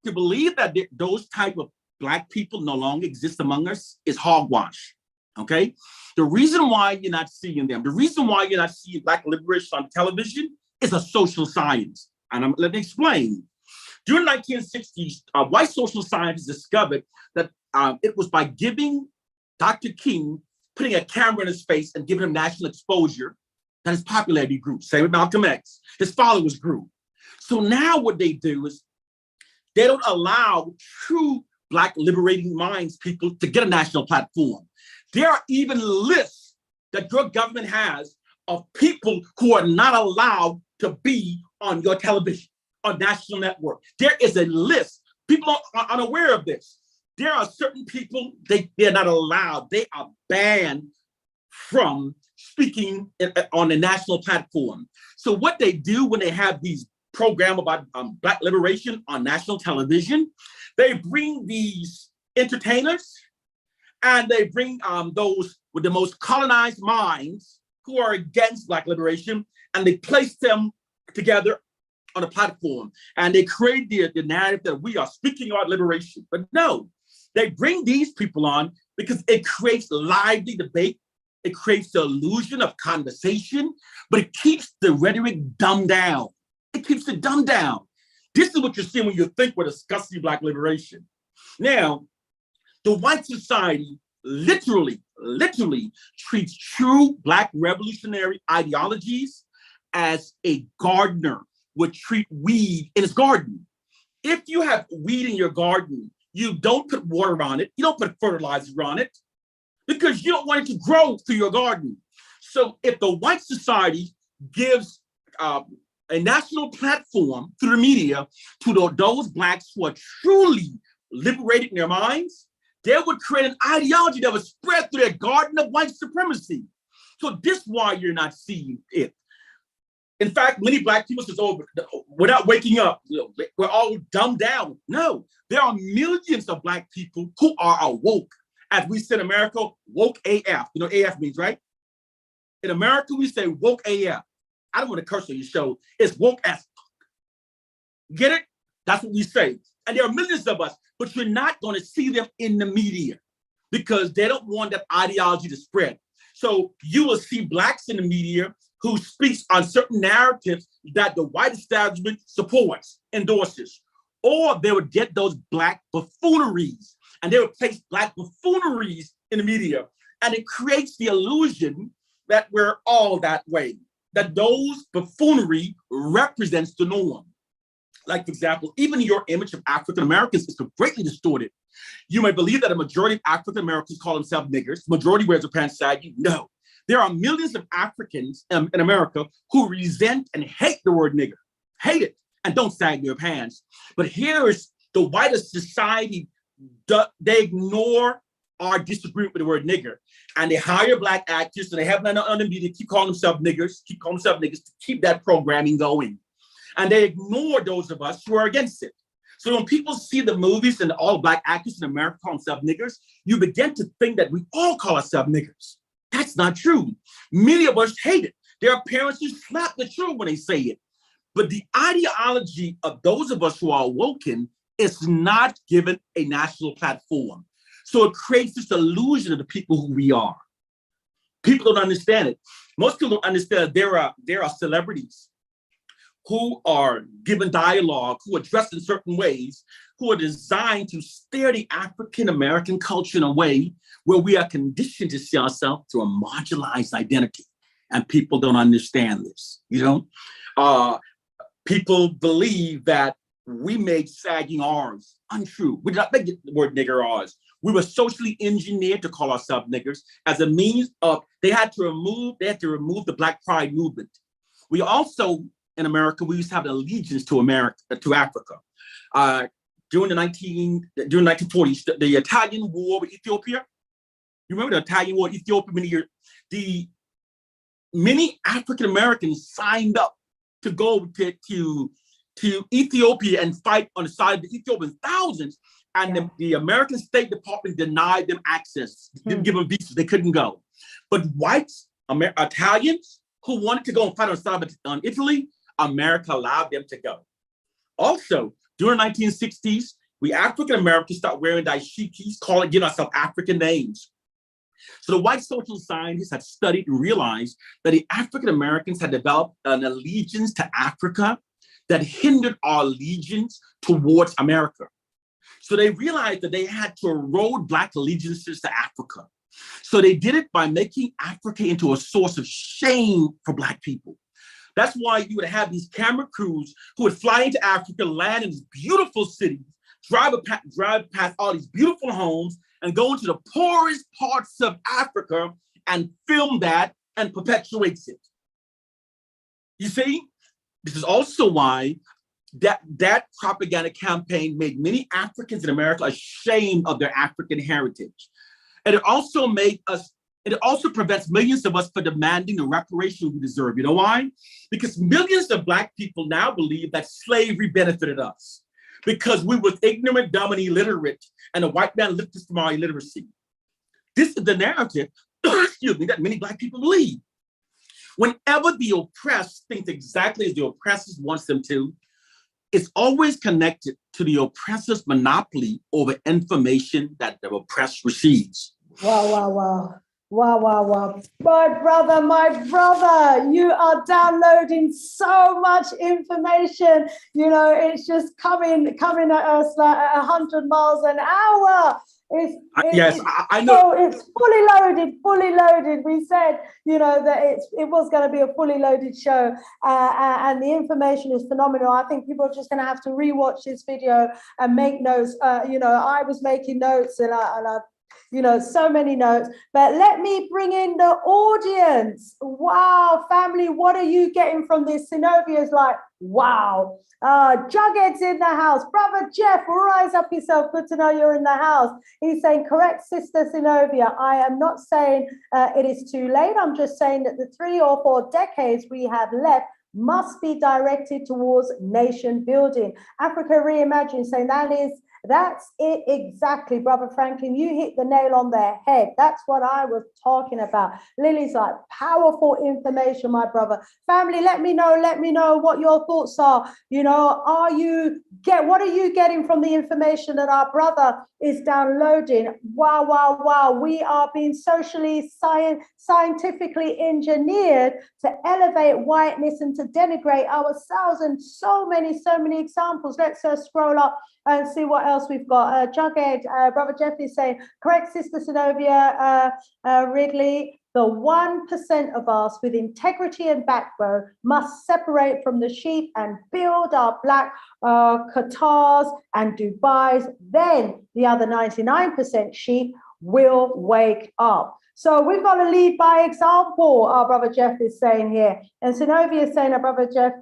To believe that those type of Black people no longer exist among us is hogwash, okay? The reason why you're not seeing them, the reason why you're not seeing Black liberation on television is a social science. And let me explain. During the 1960s, white social scientists discovered that it was by giving Dr. King, putting a camera in his face and giving him national exposure, that his popularity grew. Same with Malcolm X. His followers grew. So now what they do is they don't allow true Black liberating minds people to get a national platform. There are even lists that your government has of people who are not allowed to be on your television, on national network. There is a list. People are unaware of this. There are certain people, they're not allowed. They are banned from speaking on a national platform. So what they do when they have these programs about Black liberation on national television, they bring these entertainers and they bring those with the most colonized minds who are against Black liberation, and they place them together on a platform, and they create the narrative that we are speaking about liberation. But no, they bring these people on because it creates lively debate. It creates the illusion of conversation, but it keeps the rhetoric dumbed down. It keeps it dumbed down. This is what you're seeing when you think we're discussing Black liberation. Now, the white society literally treats true Black revolutionary ideologies as a gardener would treat weed in his garden. If you have weed in your garden, you don't put water on it, you don't put fertilizer on it, because you don't want it to grow through your garden. So if the white society gives a national platform through the media to those Blacks who are truly liberated in their minds, they would create an ideology that would spread through their garden of white supremacy. So this is why you're not seeing it. In fact, many Black people say, oh, without waking up, we're all dumbed down. No, there are millions of Black people who are awoke. As we say in America, woke AF. You know what AF means, right? In America, we say woke AF. I don't want to curse on your show. It's woke as fuck. Get it? That's what we say. And there are millions of us, but you're not going to see them in the media because they don't want that ideology to spread. So you will see Blacks in the media who speaks on certain narratives that the white establishment supports, endorses, or they would get those Black buffooneries, and they would place Black buffooneries in the media, and it creates the illusion that we're all that way, that those buffoonery represents the norm. Like, for example, even your image of African Americans is greatly distorted. You may believe that a majority of African Americans call themselves niggers. Majority wears their pants saggy. No. There are millions of Africans in America who resent and hate the word nigger, hate it, and don't sag their pants. But here's the whiter society, they ignore our disagreement with the word nigger, and they hire Black actors, and they have them on the media, keep calling themselves niggers to keep that programming going. And they ignore those of us who are against it. So when people see the movies and all Black actors in America call themselves niggers, you begin to think that we all call ourselves niggers. That's not true. Many of us hate it. There are parents who slap the children when they say it. But the ideology of those of us who are awoken is not given a national platform. So it creates this illusion of the people who we are. People don't understand it. Most people don't understand that there are celebrities who are given dialogue, who are dressed in certain ways, who are designed to steer the African-American culture in a way where we are conditioned to see ourselves through a marginalized identity. And people don't understand this, people believe that we made sagging R's. Untrue. We did not make the word nigger R's. We were socially engineered to call ourselves niggers as a means of, they had to remove the Black Pride movement. We also, in America, we used to have an allegiance to Africa. During the 1940s, the Italian War with Ethiopia. You remember the Italian War with Ethiopia? Many African Americans signed up to go to Ethiopia and fight on the side of the Ethiopians, thousands. And the American State Department denied them access, didn't give them visas, they couldn't go. But whites, Italians who wanted to go and fight on the side of Italy, America allowed them to go. Also, during the 1960s, we African Americans start wearing dashikis, giving ourselves African names. So the white social scientists had studied and realized that the African Americans had developed an allegiance to Africa that hindered our allegiance towards America. So they realized that they had to erode Black allegiances to Africa. So they did it by making Africa into a source of shame for Black people. That's why you would have these camera crews who would fly into Africa, land in these beautiful cities, drive past all these beautiful homes, and go into the poorest parts of Africa and film that and perpetuates it. You see, this is also why that propaganda campaign made many Africans in America ashamed of their African heritage. And it also prevents millions of us from demanding the reparations we deserve. You know why? Because millions of Black people now believe that slavery benefited us because we were ignorant, dumb, and illiterate, and the white man lifted us from our illiteracy. This is the narrative, that many Black people believe. Whenever the oppressed think exactly as the oppressors wants them to, it's always connected to the oppressor's monopoly over information that the oppressed receives. Wow, wow, wow. Wow, wow, wow. My brother, you are downloading so much information. You know, it's just coming at us like at 100 miles an hour. I know. So it's fully loaded. We said, you know, that it was going to be a fully loaded show, and the information is phenomenal. I think people are just going to have to rewatch this video and make notes. You know, I was making notes and I you know, so many notes, but let me bring in the audience. Wow, family, what are you getting from this? Zenobia's like, wow. Jughead's in the house. Brother Jeff, rise up yourself. Good to know you're in the house. He's saying, correct, Sister Zenobia. I am not saying it is too late. I'm just saying that the 3 or 4 decades we have left must be directed towards nation building. Africa Reimagined saying that's it exactly, Brother Franklin. You hit the nail on the head. That's what I was talking about. Lily's like, powerful information, my brother. Family, let me know what your thoughts are. You know, what are you getting from the information that our brother is downloading? Wow, wow, wow. We are being socially, scientifically engineered to elevate whiteness and to denigrate ourselves, and so many examples. Let's scroll up and see what else we've got. Jughead, Brother Jeff is saying, correct, Sister Zenobia Ridley, the 1% of us with integrity and backbone must separate from the sheep and build our black Qatars and Dubais. Then the other 99% sheep will wake up. So we've got to lead by example, our Brother Jeff is saying here. And Zenobia is saying, our Brother Jeff,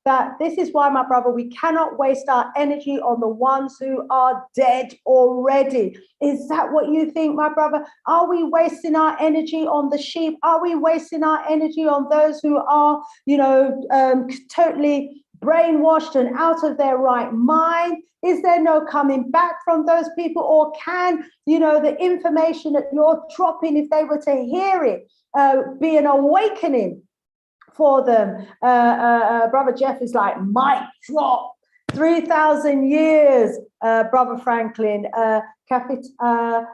that this is why, my brother, we cannot waste our energy on the ones who are dead already. Is that what you think, my brother? Are we wasting our energy on the sheep? Are we wasting our energy on those who are, you know, totally brainwashed and out of their right mind? Is there no coming back from those people? Or can, you know, the information that you're dropping, if they were to hear it, be an awakening for them? Brother Jeff is like, mic drop. 3,000 years, Brother Franklin. Califani,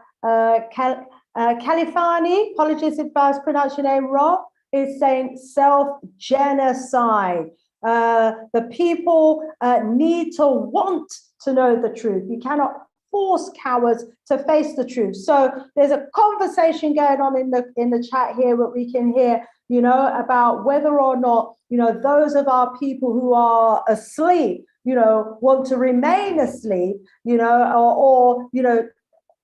apologies if I pronounced your name wrong, is saying self-genocide. The people need to want to know the truth. You cannot force cowards to face the truth. So there's a conversation going on in the chat here, what we can hear, you know, about whether or not, you know, those of our people who are asleep, you know, want to remain asleep, you know, or you know,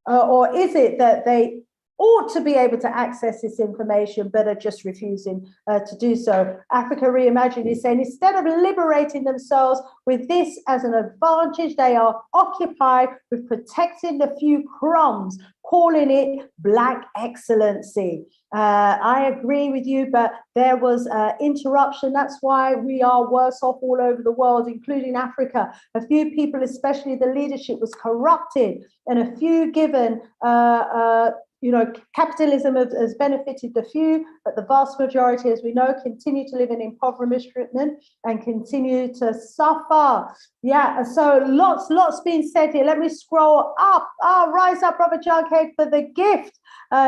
or is it that they ought to be able to access this information, but are just refusing to do so? Africa Reimagined is saying, instead of liberating themselves with this as an advantage, they are occupied with protecting the few crumbs, calling it Black excellency. I agree with you, but there was interruption. That's why we are worse off all over the world, including Africa. A few people, especially the leadership, was corrupted, and a few given you know, capitalism has benefited the few, but the vast majority, as we know, continue to live in impoverishment and continue to suffer. Yeah, so lots being said here. Let me scroll up. Rise up, Brother Jughead, for the gift.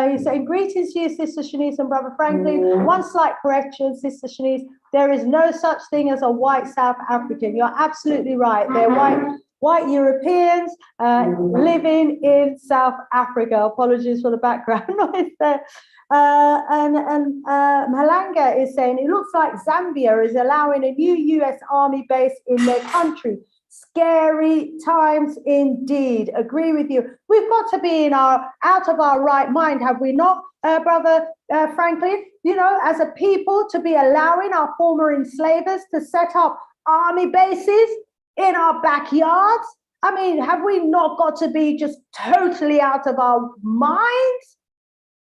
He's saying, greetings to you, Sister Shanice and Brother Franklin. One slight correction, Sister Shanice. There is no such thing as a white South African. You're absolutely right. They're white Europeans living in South Africa. Apologies for the background noise there. And Malanga is saying, it looks like Zambia is allowing a new US Army base in their country. Scary times indeed. Agree with you. We've got to be out of our right mind, have we not, Brother Franklin? You know, as a people, to be allowing our former enslavers to set up army bases in our backyards? I mean, have we not got to be just totally out of our minds?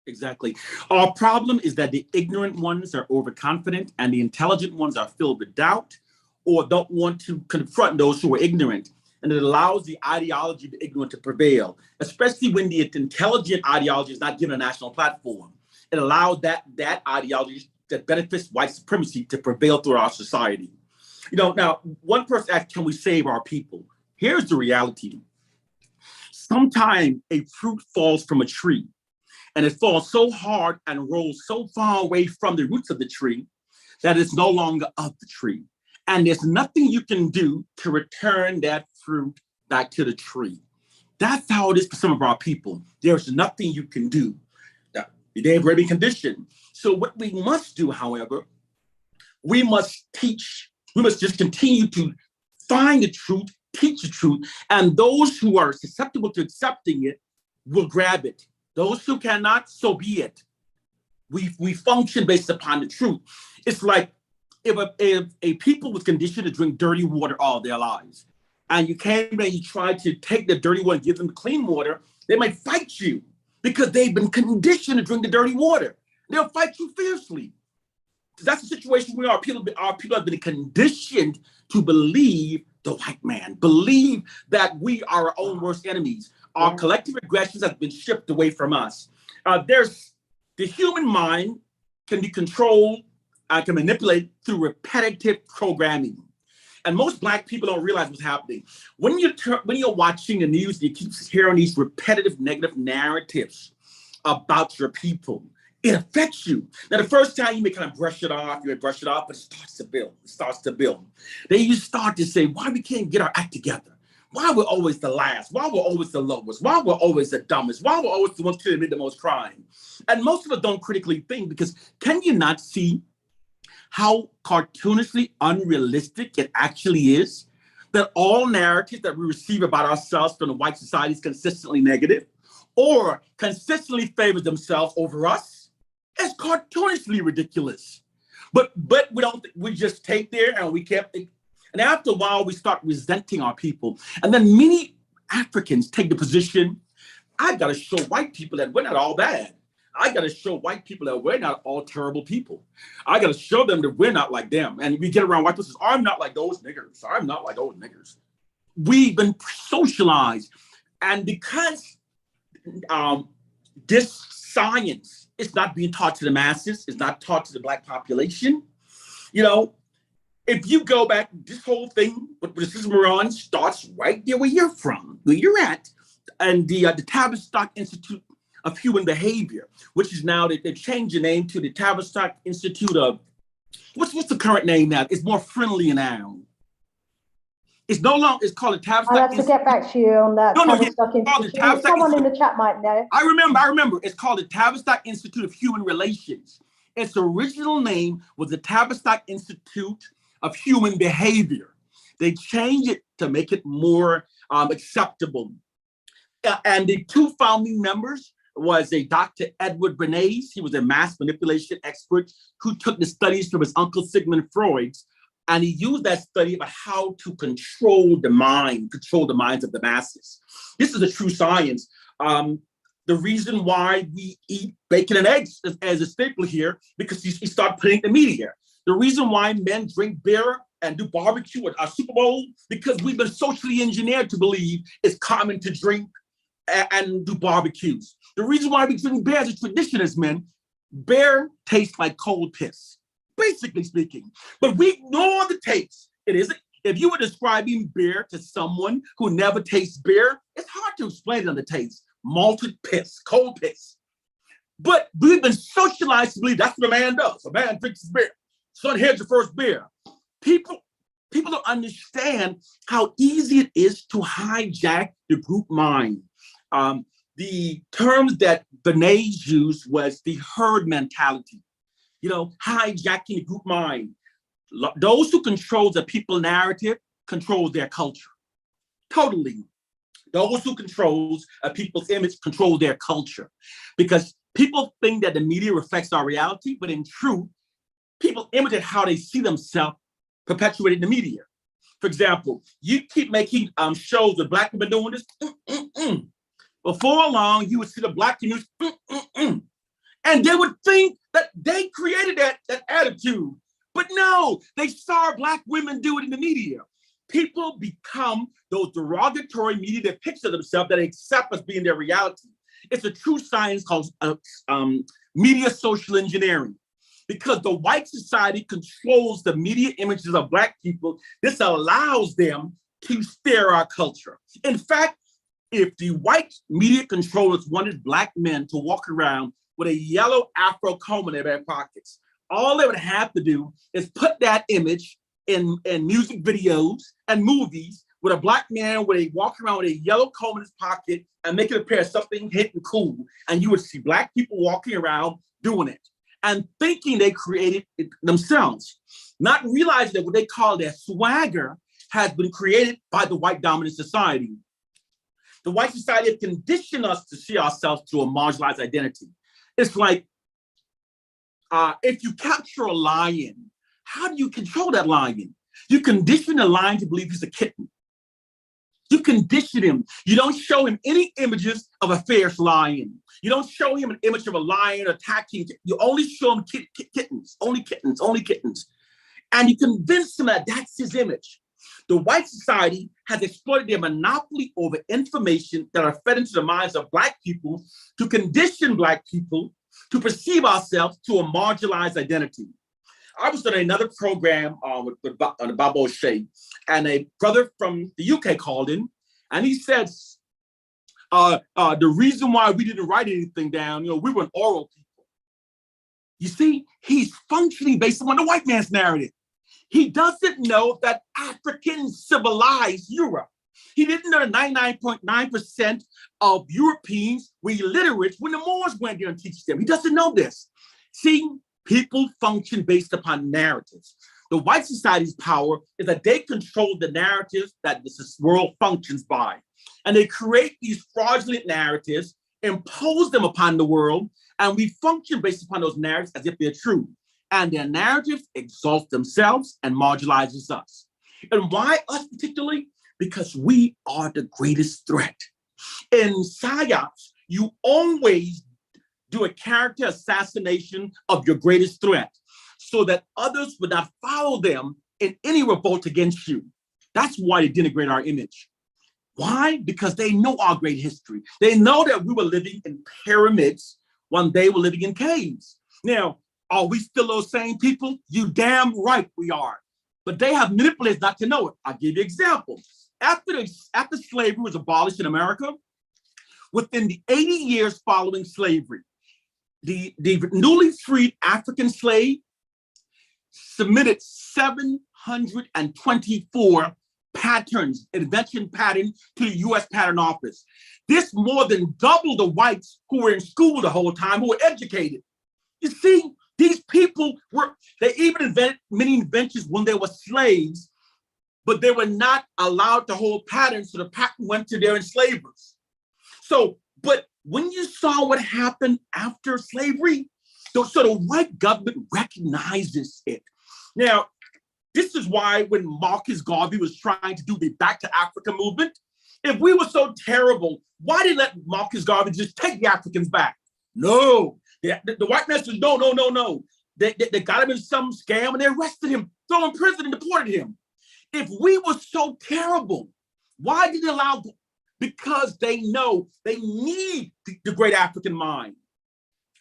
Exactly. Our problem is that the ignorant ones are overconfident and the intelligent ones are filled with doubt or don't want to confront those who are ignorant. And it allows the ideology of the ignorant to prevail, especially when the intelligent ideology is not given a national platform. It allows that ideology that benefits white supremacy to prevail through our society. Now one person asked, can we save our people? Here's the reality. Sometimes a fruit falls from a tree, and it falls so hard and rolls so far away from the roots of the tree that it's no longer of the tree. And there's nothing you can do to return that fruit back to the tree. That's how it is for some of our people. There's nothing you can do. They've already been conditioned. So what we must do, however, we must teach. We must just continue to find the truth, teach the truth, and those who are susceptible to accepting it will grab it. Those who cannot, so be it. We function based upon the truth. It's like if a people was conditioned to drink dirty water all their lives, and you came and you tried to take the dirty water and give them clean water, they might fight you because they've been conditioned to drink the dirty water. They'll fight you fiercely. That's the situation we are. Our people have been conditioned to believe the white man, believe that we are our own worst enemies. Our collective aggressions have been stripped away from us. There's the human mind can be controlled and can manipulate through repetitive programming. And most Black people don't realize what's happening. When you're watching the news, you keep hearing these repetitive negative narratives about your people. It affects you. Now, the first time you may kind of brush it off, but it starts to build. It starts to build. Then you start to say, why we can't get our act together? Why we're always the last? Why we're always the lowest? Why we're always the dumbest? Why we're always the ones to admit the most crime? And most of us don't critically think, because can you not see how cartoonishly unrealistic it actually is? That all narratives that we receive about ourselves from the white society is consistently negative or consistently favor themselves over us. It's cartoonishly ridiculous. But we just take there and we kept it. And after a while, we start resenting our people. And then many Africans take the position, I've got to show white people that we're not all bad. I got to show white people that we're not all terrible people. I got to show them that we're not like them. And we get around white people, I'm not like those niggers. I'm not like those niggers. We've been socialized. And because this science is not being taught to the masses, it's not taught to the Black population, if you go back, this whole thing with the system we're on starts right there where you're from, where you're at, and the Tavistock Institute of Human Behavior, which is now they've changed the name to the Tavistock Institute of what's the current name now? It's more friendly now. It's no longer. It's called the Tavistock. I'll have to get back to you on that. Tavistock Institute. Someone in the chat might know. I remember. It's called the Tavistock Institute of Human Relations. Its original name was the Tavistock Institute of Human Behavior. They changed it to make it more acceptable. And the two founding members was a Dr. Edward Bernays. He was a mass manipulation expert who took the studies from his uncle Sigmund Freud's, and he used that study about how to control the minds of the masses. This is a true science. The reason why we eat bacon and eggs as a staple here, because you start putting the media. The reason why men drink beer and do barbecue at our Super Bowl, because we've been socially engineered to believe it's common to drink and do barbecues. The reason why we drink beer as a tradition as men, beer tastes like cold piss, basically speaking. But we ignore the taste. It isn't. If you were describing beer to someone who never tastes beer, it's hard to explain it on the taste. Malted piss, cold piss. But we've been socialized to believe that's what a man does. A man drinks his beer. Son, here's your first beer. People don't understand how easy it is to hijack the group mind. The terms that Bernays used was the herd mentality, hijacking the group mind. Those who control the people narrative control their culture. Totally. Those who control a people's image control their culture. Because people think that the media reflects our reality, but in truth, people imitate how they see themselves perpetuated in the media. For example, you keep making shows with Black women doing this. Before long, you would see the Black news, and they would think that they created that attitude. But no, they saw Black women do it in the media. People become those derogatory media that picture themselves that they accept as being their reality. It's a true science called media social engineering. because the white society controls the media images of Black people. This allows them to steer our culture. In fact, if the white media controllers wanted Black men to walk around with a yellow Afro comb in their pockets, all they would have to do is put that image in music videos and movies with a Black man where they walk around with a yellow comb in his pocket and make it appear something hip and cool. And you would see Black people walking around doing it and thinking they created it themselves, not realizing that what they call their swagger has been created by the white dominant society. The white society has conditioned us to see ourselves through a marginalized identity. It's like, if you capture a lion, how do you control that lion? You condition a lion to believe he's a kitten. You condition him. You don't show him any images of a fierce lion. You don't show him an image of a lion attacking. You only show him kittens, only kittens, only kittens. And you convince him that that's his image. The white society has exploited their monopoly over information that are fed into the minds of Black people to condition Black people to perceive ourselves to a marginalized identity. I was doing another program on Bob O'Shea, and a brother from the UK called in, and he said, the reason why we didn't write anything down, we were an oral people. You see, he's functioning based on the white man's narrative. He doesn't know that Africans civilized Europe. He didn't know 99.9% of Europeans were illiterate when the Moors went there and teach them. He doesn't know this. See, people function based upon narratives. The white society's power is that they control the narratives that this world functions by. And they create these fraudulent narratives, impose them upon the world, and we function based upon those narratives as if they're true. And their narratives exalt themselves and marginalizes us. And why us particularly? Because we are the greatest threat. In psyops, you always do a character assassination of your greatest threat so that others would not follow them in any revolt against you. That's why they denigrate our image. Why? Because they know our great history. They know that we were living in pyramids when they were living in caves. Now, are we still those same people? You damn right we are. But they have manipulated not to know it. I'll give you an example. After slavery was abolished in America, within the 80 years following slavery, the newly freed African slave submitted 724 patterns, invention patterns, to the US Patent Office. This more than doubled the whites who were in school the whole time, who were educated. You see, these people they even invented many inventions when they were slaves, but they were not allowed to hold patents, so the patent went to their enslavers. So, but when you saw what happened after slavery, so the white government recognizes it. Now, this is why when Marcus Garvey was trying to do the Back to Africa movement, if we were so terrible, why did they let Marcus Garvey just take the Africans back? No, the white man said, no. They got him in some scam and they arrested him, threw him in prison and deported him. If we were so terrible, why did they allow? Because they know they need the great African mind.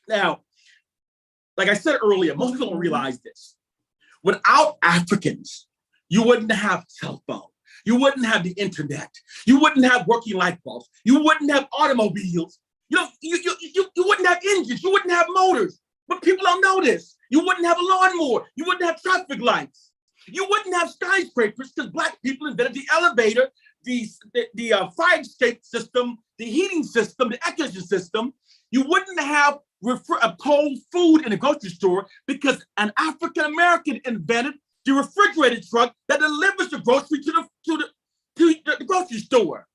Now, like I said earlier, most people don't realize this. Without Africans, you wouldn't have cell phone. You wouldn't have the internet. You wouldn't have working light bulbs. You wouldn't have automobiles. You wouldn't have engines. You wouldn't have motors. But people don't know this. You wouldn't have a lawnmower. You wouldn't have traffic lights. You wouldn't have skyscrapers because Black people invented the elevator, the fire escape system, the heating system, the air conditioning system. You wouldn't have cold food in a grocery store because an African American invented the refrigerated truck that delivers the grocery to the grocery store.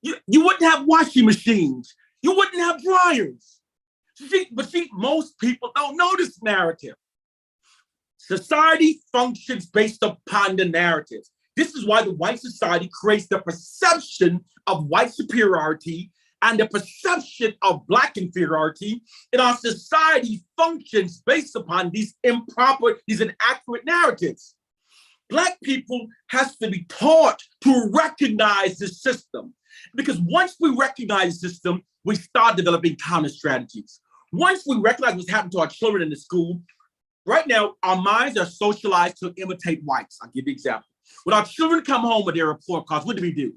You wouldn't have washing machines. You wouldn't have dryers. But most people don't know this narrative. Society functions based upon the narrative. This is why the white society creates the perception of white superiority and the perception of Black inferiority. And our society functions based upon these inaccurate narratives. Black people has to be taught to recognize the system. Because once we recognize the system, we start developing counter strategies. Once we recognize what's happened to our children in the school, Right now, our minds are socialized to imitate whites. I'll give you an example. When our children come home with their report cards, what do?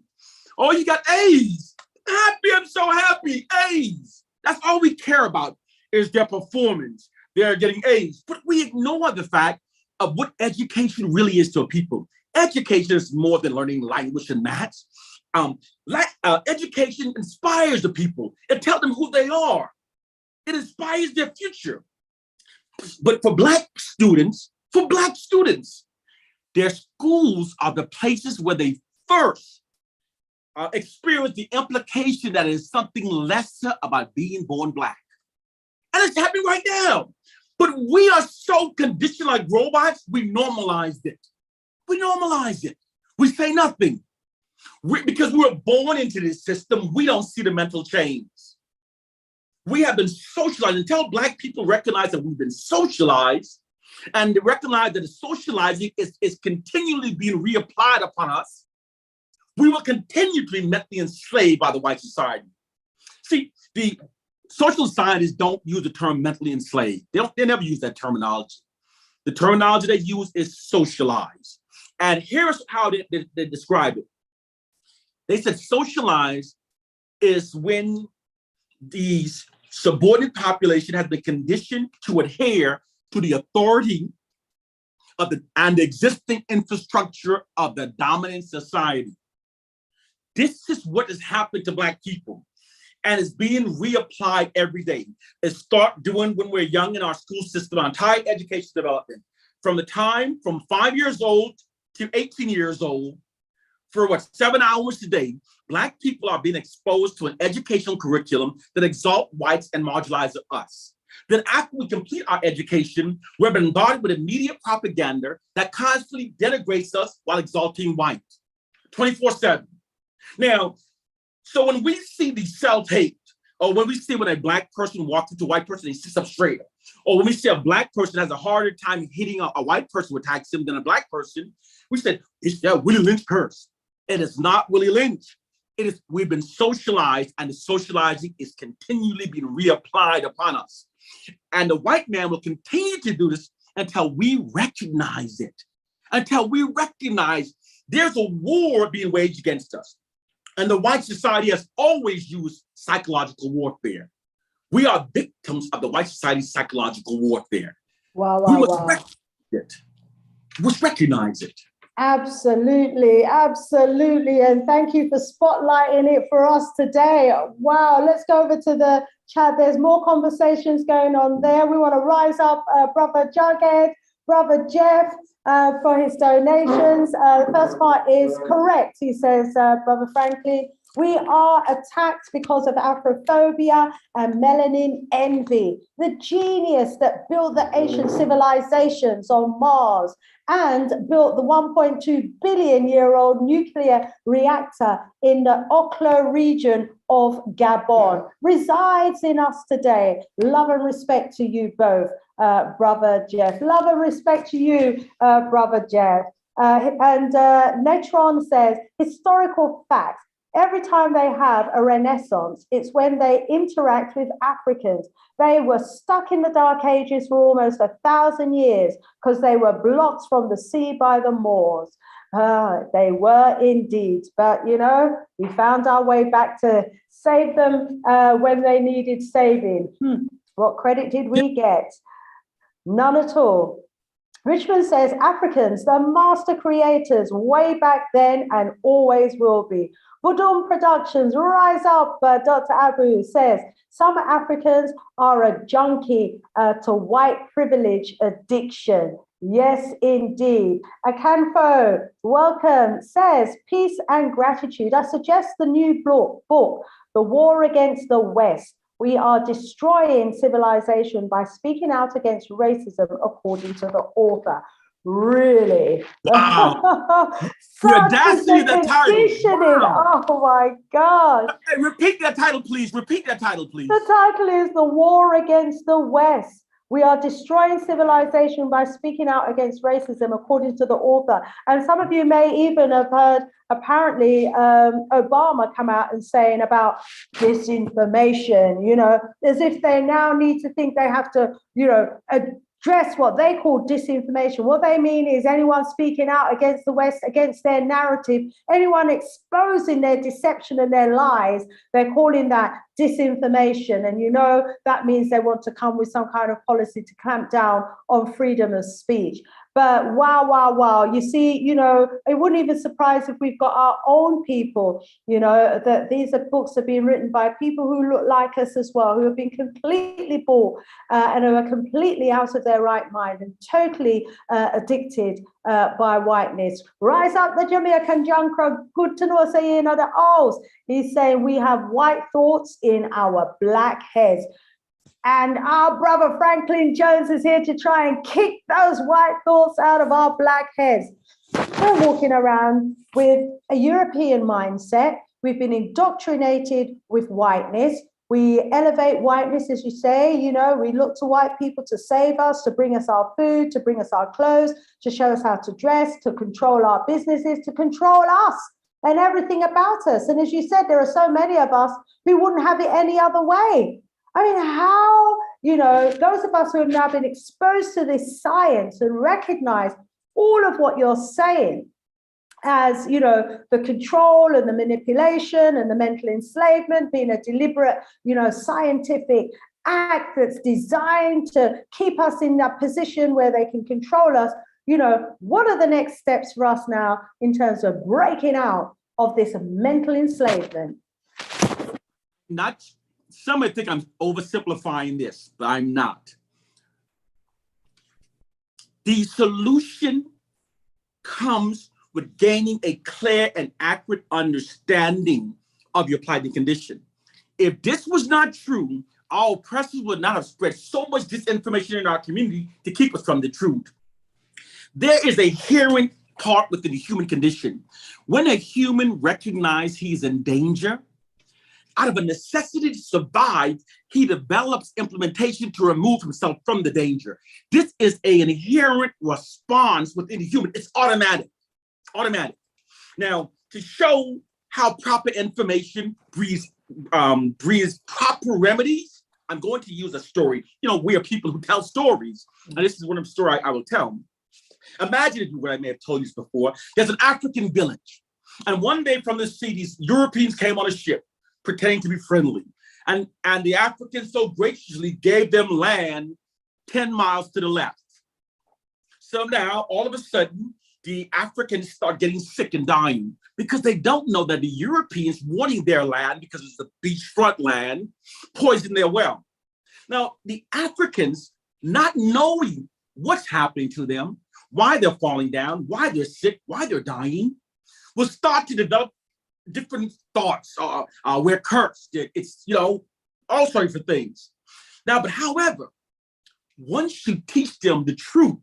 Oh, you got A's. Happy, I'm so happy. A's. That's all we care about is their performance. They're getting A's. But we ignore the fact of what education really is to people. Education is more than learning language and maths. Education inspires the people. It tells them who they are. It inspires their future. But for Black students, their schools are the places where they first experience the implication that is something lesser about being born Black. And it's happening right now. But we are so conditioned like robots, we normalized it. We say nothing. Because we were born into this system, we don't see the mental change. We have been socialized. Until Black people recognize that we've been socialized and recognize that the socializing is continually being reapplied upon us, we will continue to be mentally enslaved by the white society. See, the social scientists don't use the term mentally enslaved. They never use that terminology. The terminology they use is socialized. And here's how they describe it. They said socialized is when these subordinate population has been conditioned to adhere to the authority of the existing infrastructure of the dominant society. This is what has happened to Black people, and it's being reapplied every day. It start doing when we're young in our school system, our entire education development, from 5 years old to 18 years old, for 7 hours a day, Black people are being exposed to an educational curriculum that exalt whites and marginalize us. Then after we complete our education, we're bombarded with immediate propaganda that constantly denigrates us while exalting white, 24/7. Now, so when we see the self-hate, or when we see when a Black person walks into a white person, he sits up straight, or when we see a Black person has a harder time hitting a white person who attacks him than a Black person, we said, it's that Willie Lynch curse. It is not Willie Lynch. We've been socialized, and the socializing is continually being reapplied upon us. And the white man will continue to do this until we recognize it, until we recognize there's a war being waged against us. And the white society has always used psychological warfare. We are victims of the white society's psychological warfare. We must recognize it. Absolutely, absolutely. And thank you for spotlighting it for us today. Wow, let's go over to the chat. There's more conversations going on there. We want to rise up Brother Jughead, Brother Jeff, for his donations. The first part is correct, he says, Brother Franklin. We are attacked because of Afrophobia and melanin envy. The genius that built the ancient civilizations on Mars and built the 1.2 billion year old nuclear reactor in the Oklo region of Gabon resides in us today. Love and respect to you both, Brother Jeff. Love and respect to you, Brother Jeff. And Netron says, historical facts. Every time they have a renaissance, it's when they interact with Africans. They were stuck in the Dark Ages for almost 1,000 years because they were blocked from the sea by the Moors. They were indeed. But, you know, we found our way back to save them when they needed saving. What credit did we get? None at all. Richmond says, Africans, the master creators way back then and always will be. Budum Productions, rise up, Dr. Abu says, some Africans are a junkie to white privilege addiction. Yes, indeed. Akanfo, welcome, says, peace and gratitude. I suggest the new book, The War Against the West. We are destroying civilization by speaking out against racism, according to the author. Really? Wow. The audacity of that title. Wow. Oh my God. Hey, repeat that title, please. Repeat that title, please. The title is The War Against the West. We are destroying civilization by speaking out against racism, according to the author. And some of you may even have heard, apparently, Obama come out and saying about disinformation, you know, as if they now need to think they have to, you know, dress what they call disinformation. What they mean is anyone speaking out against the West, against their narrative, anyone exposing their deception and their lies, they're calling that disinformation. And you know, that means they want to come with some kind of policy to clamp down on freedom of speech. But wow. You see, you know, it wouldn't even surprise if we've got our own people, you know, that these are books are being written by people who look like us as well, who have been completely bought and who are completely out of their right mind and totally addicted by whiteness. Rise up the Jamaican Junkra, good to know, say, you know, the O's. He's saying we have white thoughts in our black heads. And our brother Franklin Jones is here to try and kick those white thoughts out of our black heads. We're walking around with a European mindset. We've been indoctrinated with whiteness. We elevate whiteness, as you say, you know, we look to white people to save us, to bring us our food, to bring us our clothes, to show us how to dress, to control our businesses, to control us and everything about us. And as you said, there are so many of us who wouldn't have it any other way. I mean, how, you know, those of us who have now been exposed to this science and recognize all of what you're saying as, you know, the control and the manipulation and the mental enslavement being a deliberate, you know, scientific act that's designed to keep us in that position where they can control us, you know, what are the next steps for us now in terms of breaking out of this mental enslavement? Some may think I'm oversimplifying this, but I'm not. The solution comes with gaining a clear and accurate understanding of your plight and condition. If this was not true, our oppressors would not have spread so much disinformation in our community to keep us from the truth. There is a inherent part within the human condition. When a human recognizes he's in danger, out of a necessity to survive, he develops implementation to remove himself from the danger. This is an inherent response within the human. It's automatic. Now, to show how proper information breeds proper remedies, I'm going to use a story. You know, we are people who tell stories, and this is one of the stories I will tell. Imagine what I may have told you before. There's an African village, and one day from the sea, these Europeans came on a ship, pretending to be friendly. And the Africans so graciously gave them land 10 miles to the left. So now, all of a sudden, the Africans start getting sick and dying because they don't know that the Europeans wanting their land, because it's the beachfront land, poisoned their well. Now, the Africans, not knowing what's happening to them, why they're falling down, why they're sick, why they're dying, will start to develop different thoughts. We're cursed. It's, you know, all sorts of things. Now, but however, once you teach them the truth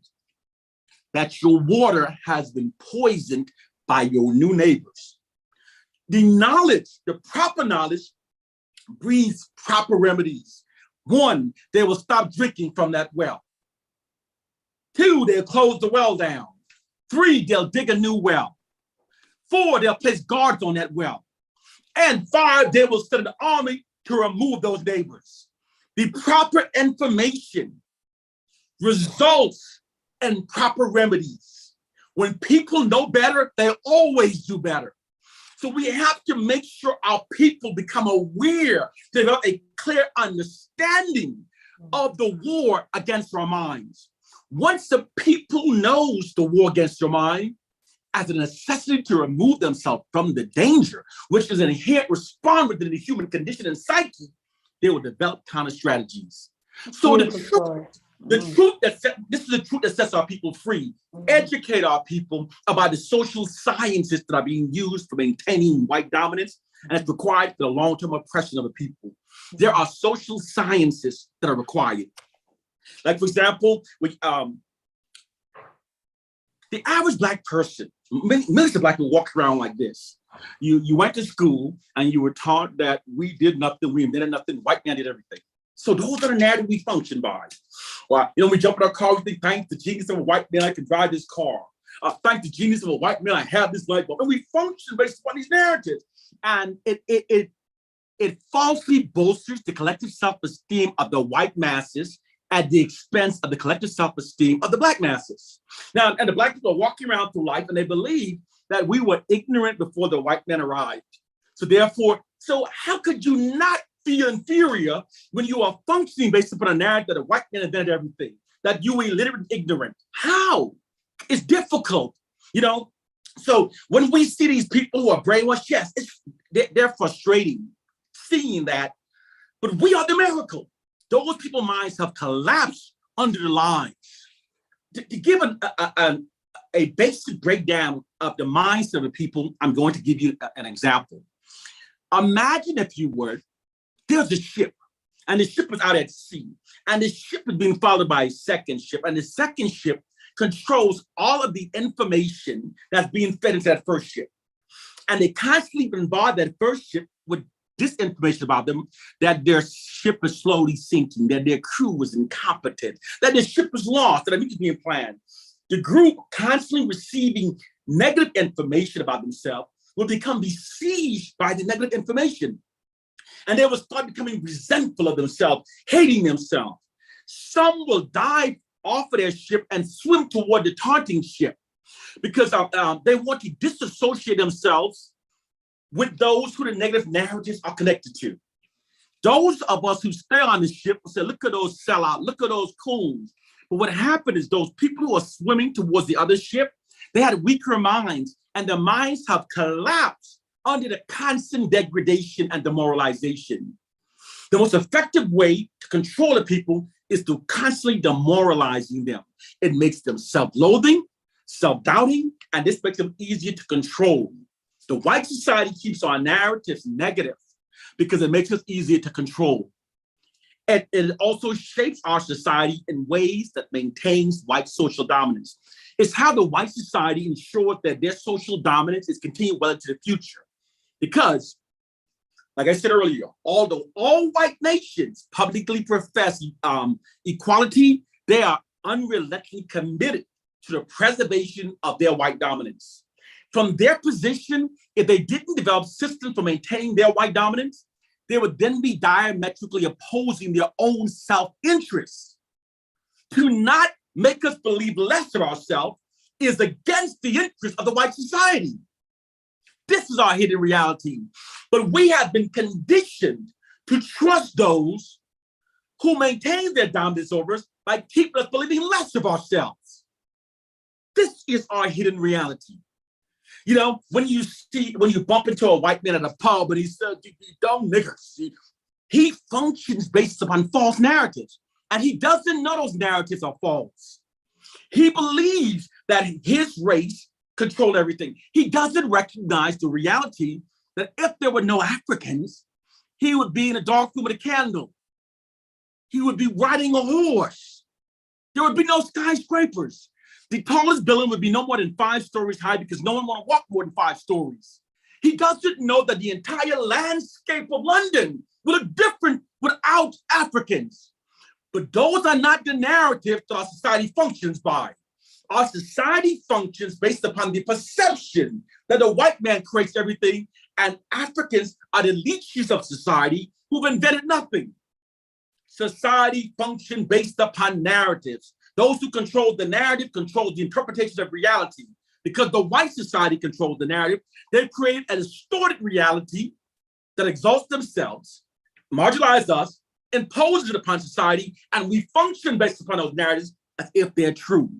that your water has been poisoned by your new neighbors, the knowledge, the proper knowledge, breeds proper remedies. 1, they will stop drinking from that well. 2, they'll close the well down. 3, they'll dig a new well. 4, they'll place guards on that well. And 5, they will send an army to remove those neighbors. The proper information results in proper remedies. When people know better, they always do better. So we have to make sure our people become aware, develop a clear understanding of the war against our minds. Once the people knows the war against your mind as a necessity to remove themselves from the danger, which is an inherent response within the human condition and psyche, they will develop counter strategies. So this is the truth that sets our people free. Educate our people about the social sciences that are being used for maintaining white dominance, and it's required for the long-term oppression of the people. There are social sciences that are required. Like, for example, the average Black person, millions of Black people walk around like this. You went to school and you were taught that we did nothing, we invented nothing, white man did everything. So those are the narrative we function by. Well, you know, we jump in our car, we think, thank the genius of a white man, I can drive this car. Thank the genius of a white man, I have this light bulb. And we function based upon these narratives. And it falsely bolsters the collective self-esteem of the white masses at the expense of the collective self-esteem of the Black masses. Now, and the Black people are walking around through life and they believe that we were ignorant before the white man arrived. So therefore, so how could you not feel inferior when you are functioning based upon a narrative that the white man invented everything, that you were illiterate and ignorant? How? It's difficult, you know? So when we see these people who are brainwashed, yes, they're frustrating seeing that, but we are the miracle. Those people's minds have collapsed under the lines. To give a basic breakdown of the minds of the people, I'm going to give you an example. Imagine, if you would, there's a ship, and the ship is out at sea, and the ship is being followed by a second ship, and the second ship controls all of the information that's being fed into that first ship. And they constantly bombard that first ship with this information about them, that their ship is slowly sinking, that their crew is incompetent, that their ship is lost, that everything's being planned. The group constantly receiving negative information about themselves will become besieged by the negative information. And they will start becoming resentful of themselves, hating themselves. Some will dive off of their ship and swim toward the taunting ship because they want to disassociate themselves with those who the negative narratives are connected to. Those of us who stay on the ship will say, look at those sellouts, look at those coons. But what happened is those people who are swimming towards the other ship, they had weaker minds, and their minds have collapsed under the constant degradation and demoralization. The most effective way to control the people is to constantly demoralizing them. It makes them self-loathing, self-doubting, and this makes them easier to control. The white society keeps our narratives negative because it makes us easier to control. And it also shapes our society in ways that maintains white social dominance. It's how the white society ensures that their social dominance is continued well into the future. Because, like I said earlier, although all white nations publicly profess equality, they are unrelentingly committed to the preservation of their white dominance. From their position, if they didn't develop systems for maintaining their white dominance, they would then be diametrically opposing their own self-interest. To not make us believe less of ourselves is against the interest of the white society. This is our hidden reality. But we have been conditioned to trust those who maintain their dominance over us by keeping us believing less of ourselves. This is our hidden reality. You know, when you bump into a white man at a pub and he says, you dumb niggers, he functions based upon false narratives. And he doesn't know those narratives are false. He believes that his race controlled everything. He doesn't recognize the reality that if there were no Africans, he would be in a dark room with a candle. He would be riding a horse. There would be no skyscrapers. The tallest building would be no more than 5 stories high because no one want to walk more than 5 stories. He doesn't know that the entire landscape of London would look different without Africans. But those are not the narratives that our society functions by. Our society functions based upon the perception that the white man creates everything and Africans are the leeches of society who've invented nothing. Society functions based upon narratives. Those who control the narrative control the interpretation of reality. Because the white society controls the narrative, they've created a distorted reality that exalts themselves, marginalizes us, imposes it upon society, and we function based upon those narratives as if they're true.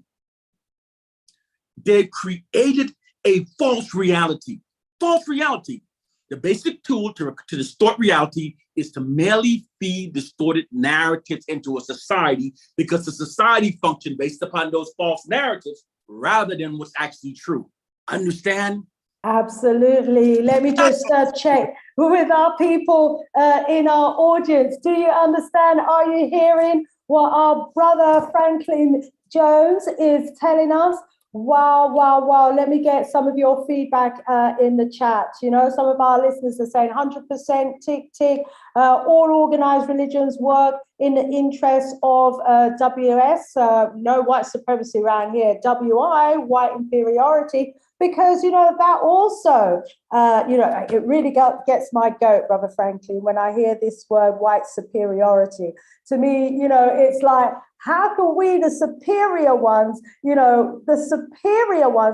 They've created a false reality. False reality. The basic tool to distort reality is to merely feed distorted narratives into a society because the society functions based upon those false narratives rather than what's actually true. Understand? Absolutely. Let me just check with our people in our audience. Do you understand? Are you hearing what our brother Franklin Jones is telling us? Wow, wow, wow. Let me get some of your feedback in the chat. You know, some of our listeners are saying 100% tick, tick. All organized religions work in the interest of WS. No white supremacy around here. WI, white inferiority. Because, that also, it really gets my goat, Brother Franklin, when I hear this word white superiority. To me, it's like, how can we, the superior ones,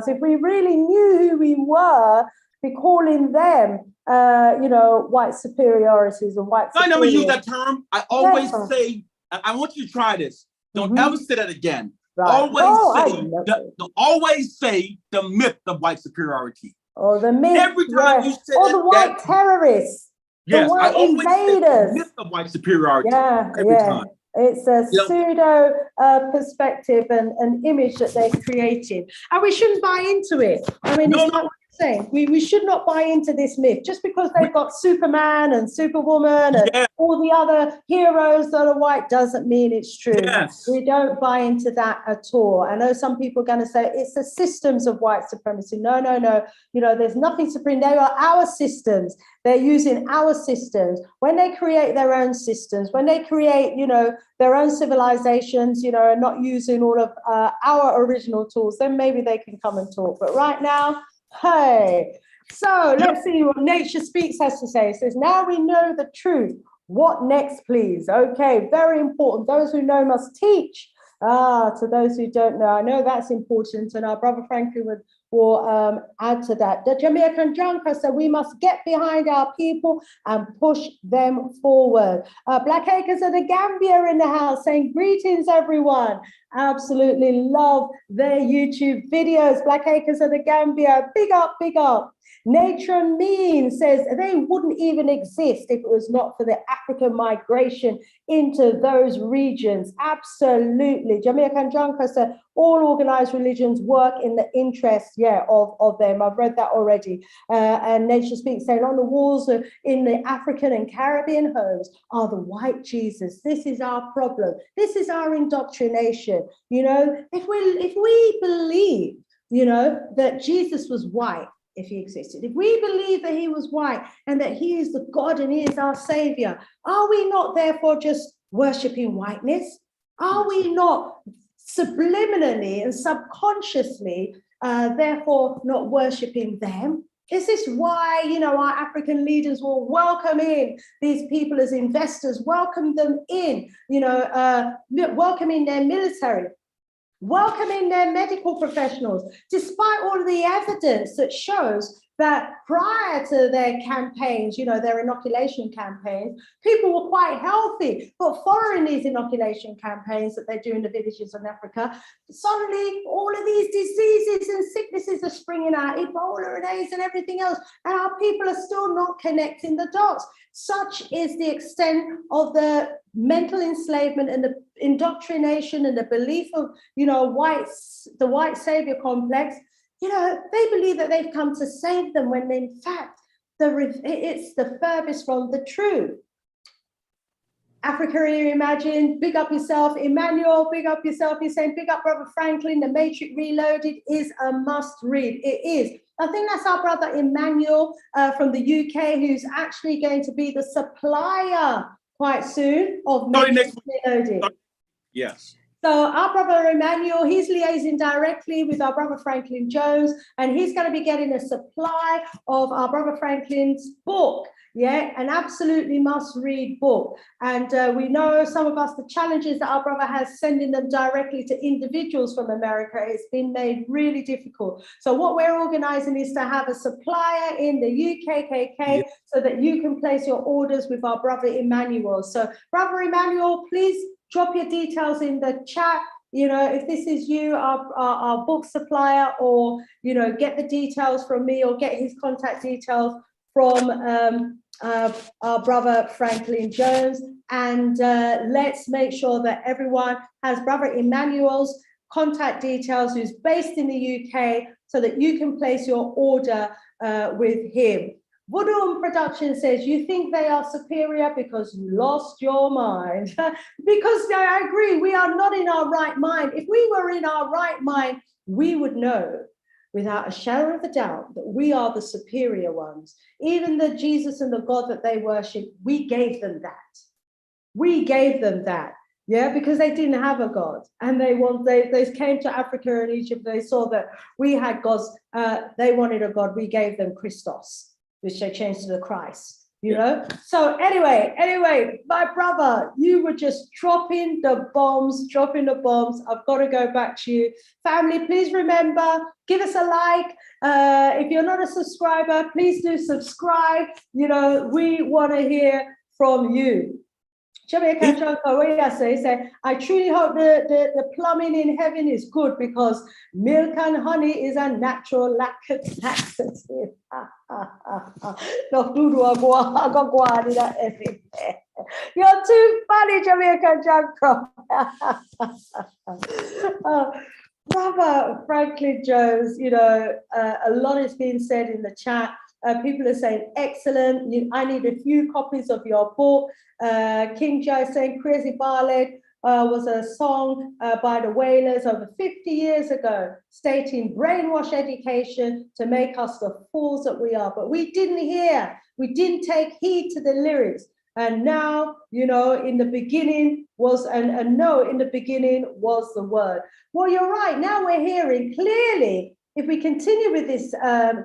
if we really knew who we were, be calling them, white superiorities and white I never use superiors. that term. I always say, I want you to try this. Don't ever say that again. Right. Always say the myth of white superiority. Or the myth. Every time you say the white terrorists. Yes, the white invaders. Say the myth of white superiority. Every time. It's a pseudo perspective and image that they've created. And we shouldn't buy into it. I mean, it's not what I'm saying. We should not buy into this myth. Just because they've got Superman and Superwoman and all the other heroes that are white doesn't mean it's true. Yes. We don't buy into that at all. I know some people are going to say it's the systems of white supremacy. No. There's nothing supreme. They are our systems. They're using our systems. When they create their own systems, when they create, their own civilizations, and not using all of our original tools, then maybe they can come and talk. But right now, hey. So let's see what Nature Speaks has to say. It says, now we know the truth. What next, please? Okay, very important. Those who know must teach. To those who don't know, I know that's important. And our brother Franklin will add to that. The Jamaican Junker said we must get behind our people and push them forward. Black Acres of the Gambia in the house saying greetings, everyone. Absolutely love their YouTube videos. Black Acres of the Gambia, big up, big up. Nature Mean says they wouldn't even exist if it was not for the African migration into those regions. Absolutely. Jamaican Junker said all organized religions work in the interest, of them. I've read that already. And Nature Speaks saying on the walls in the African and Caribbean homes are the white Jesus. This is our problem. This is our indoctrination. If we believe, that Jesus was white, if he existed, if we believe that he was white and that he is the God and he is our savior, are we not therefore just worshiping whiteness? Are we not subliminally and subconsciously therefore not worshiping them? Is this why, our African leaders will welcome in these people as investors, welcome them in, welcoming their military, welcoming their medical professionals, despite all of the evidence that shows that prior to their campaigns, their inoculation campaigns, people were quite healthy. But following these inoculation campaigns that they do in the villages in Africa, suddenly all of these diseases and sicknesses are springing out, Ebola and AIDS and everything else, and our people are still not connecting the dots. Such is the extent of the mental enslavement and the indoctrination and the belief of, the white savior complex. They believe that they've come to save them when in fact it's the furthest from the truth. Africa Reimagined, big up yourself. Emmanuel, big up yourself. He's saying, big up Brother Franklin. The Matrix Reloaded is a must read. It is. I think that's our brother Emmanuel from the UK, who's actually going to be the supplier quite soon of Matrix Reloaded. Yes. So our brother Emmanuel, he's liaising directly with our brother Franklin Jones, and he's going to be getting a supply of our brother Franklin's book. An absolutely must-read book. And we know, some of us, the challenges that our brother has sending them directly to individuals from America, it's been made really difficult. So what we're organizing is to have a supplier in the UKKK so that you can place your orders with our brother Emmanuel. So brother Emmanuel, please drop your details in the chat. If this is you, our book supplier, or, get the details from me or get his contact details from our brother Franklin Jones. And let's make sure that everyone has brother Emmanuel's contact details, who's based in the UK, so that you can place your order with him. Voodoo Production says, you think they are superior because you lost your mind. Because I agree, we are not in our right mind. If we were in our right mind, we would know without a shadow of a doubt that we are the superior ones. Even the Jesus and the God that they worship, we gave them that. We gave them that. Yeah, because they didn't have a God, and they came to Africa and Egypt. They saw that we had gods. They wanted a God. We gave them Christos, which they changed to the Christ. You know. So anyway, my brother, you were just dropping the bombs. I've got to go back to you, family. Please remember, give us a like. If you're not a subscriber, please do subscribe. You know, we want to hear from you. I truly hope the plumbing in heaven is good, because milk and honey is a natural laxative. You're too funny, Jamaican Janko. Brother Franklin Jones, you know, a lot is being said in the chat. People are saying, excellent. I need a few copies of your book. King Joe saying, Crazy Ballad was a song by the Wailers over 50 years ago, stating brainwash education to make us the fools that we are. But we didn't take heed to the lyrics. And now, you know, in the beginning was, and no, in the beginning was the word. Well, you're right. Now we're hearing clearly, if we continue with this,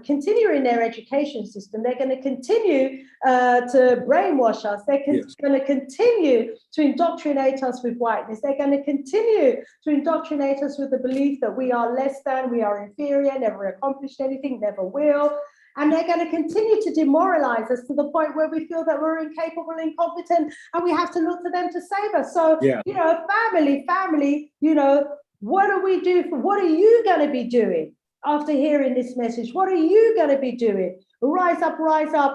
continue in their education system, they're going to continue to brainwash us. They're going to continue to indoctrinate us with whiteness. They're going to continue to indoctrinate us with the belief that we are less than, we are inferior, never accomplished anything, never will. And they're going to continue to demoralize us to the point where we feel that we're incapable, incompetent, and we have to look to them to save us. So, you know, family, you know, what do we do? What are you going to be doing after hearing this message? What are you going to be doing? Rise up.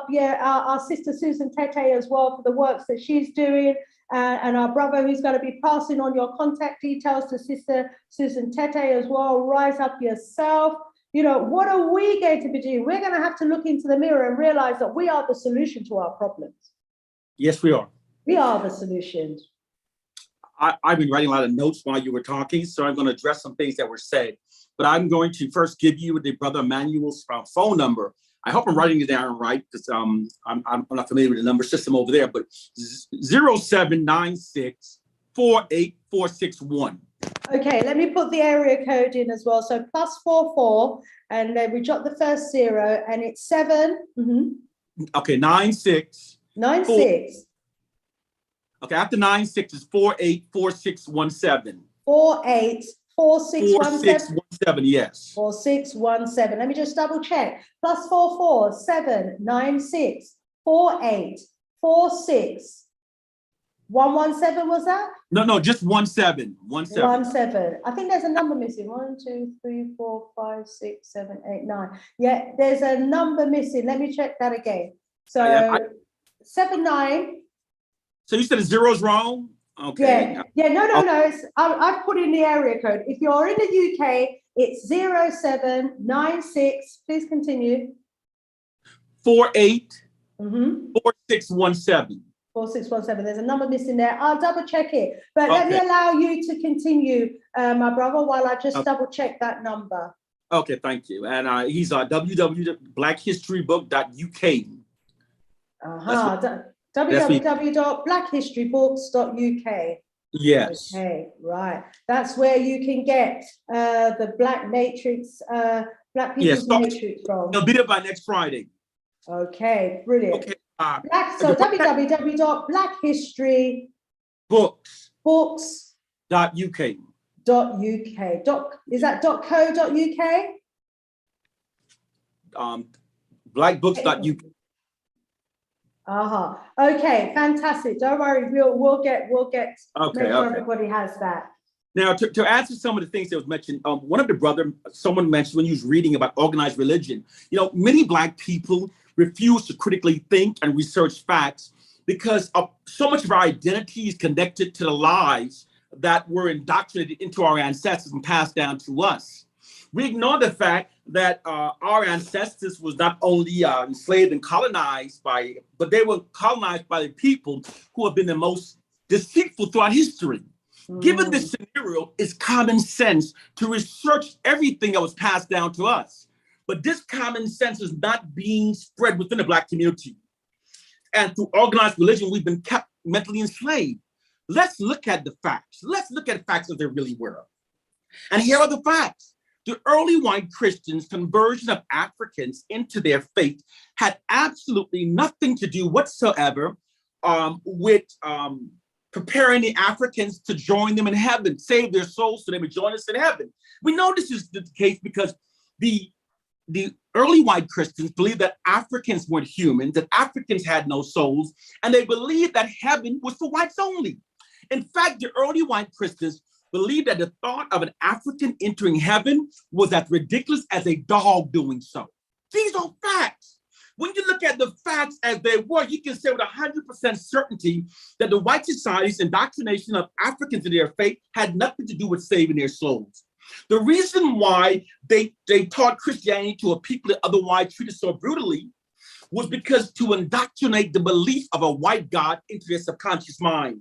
Yeah, our sister Susan Tete as well, for the works that she's doing. And our brother who's going to be passing on your contact details to sister Susan Tete as well. Rise up yourself. You know, what are we going to be doing? We're going to have to look into the mirror and realize that we are the solution to our problems. Yes, we are. We are the solutions. I've been writing a lot of notes while you were talking, so I'm going to address some things that were said. But I'm going to first give you the Brother Emmanuel's phone number. I hope I'm writing it down right, because I'm not familiar with the number system over there, but 0796 48461. Okay, let me put the area code in as well. So +44, and then we drop the first 0, and it's 7. Okay, 96. 96. Okay, after 96 is 484617. 484617. Yes. 4617. Let me just double check. +44 796 4846 117, was that? No, just 17. 17. I think there's a number missing. 1, 2, 3, 4, 5, 6, 7, 8, 9. Yeah, there's a number missing. Let me check that again. So 79. So you said the zero's wrong? Okay. Yeah. No. I've put in the area code. If you're in the UK, it's 0796. Please continue. 4617. 4617. There's a number missing there. I'll double check it. But let me allow you to continue, my brother, while I just double check that number. Okay, thank you. And he's www.blackhistorybook.uk. www.blackhistorybooks.uk. Yes. Okay, right. That's where you can get the Black Matrix, Black People's Matrix from. It'll be there by next Friday. Okay, brilliant. Okay. So www.blackhhistorybooks.uk. Is that .co.uk? Blackbooks.uk. Okay, fantastic. Don't worry, we'll get make sure everybody has that. Now, to answer some of the things that was mentioned, one of the someone mentioned when he was reading about organized religion, you know, many Black people refuse to critically think and research facts because so much of our identity is connected to the lies that were indoctrinated into our ancestors and passed down to us. We ignore the fact that our ancestors was not only enslaved and colonized but they were colonized by the people who have been the most deceitful throughout history. Given this scenario, it's common sense to research everything that was passed down to us. But this common sense is not being spread within the Black community. And through organized religion, we've been kept mentally enslaved. let's look at the facts. Let's look at facts as they really were. And here are the facts. The early white Christians' conversion of Africans into their faith had absolutely nothing to do whatsoever with preparing the Africans to join them in heaven, save their souls so they would join us in heaven. We know this is the case because the early white Christians believed that Africans weren't humans, that Africans had no souls, and they believed that heaven was for whites only. In fact, the early white Christians believed that the thought of an African entering heaven was as ridiculous as a dog doing so. These are facts. When you look at the facts as they were, you can say with 100% certainty that the white society's indoctrination of Africans in their faith had nothing to do with saving their souls. The reason why they taught Christianity to a people that otherwise treated so brutally was because to indoctrinate the belief of a white God into their subconscious mind.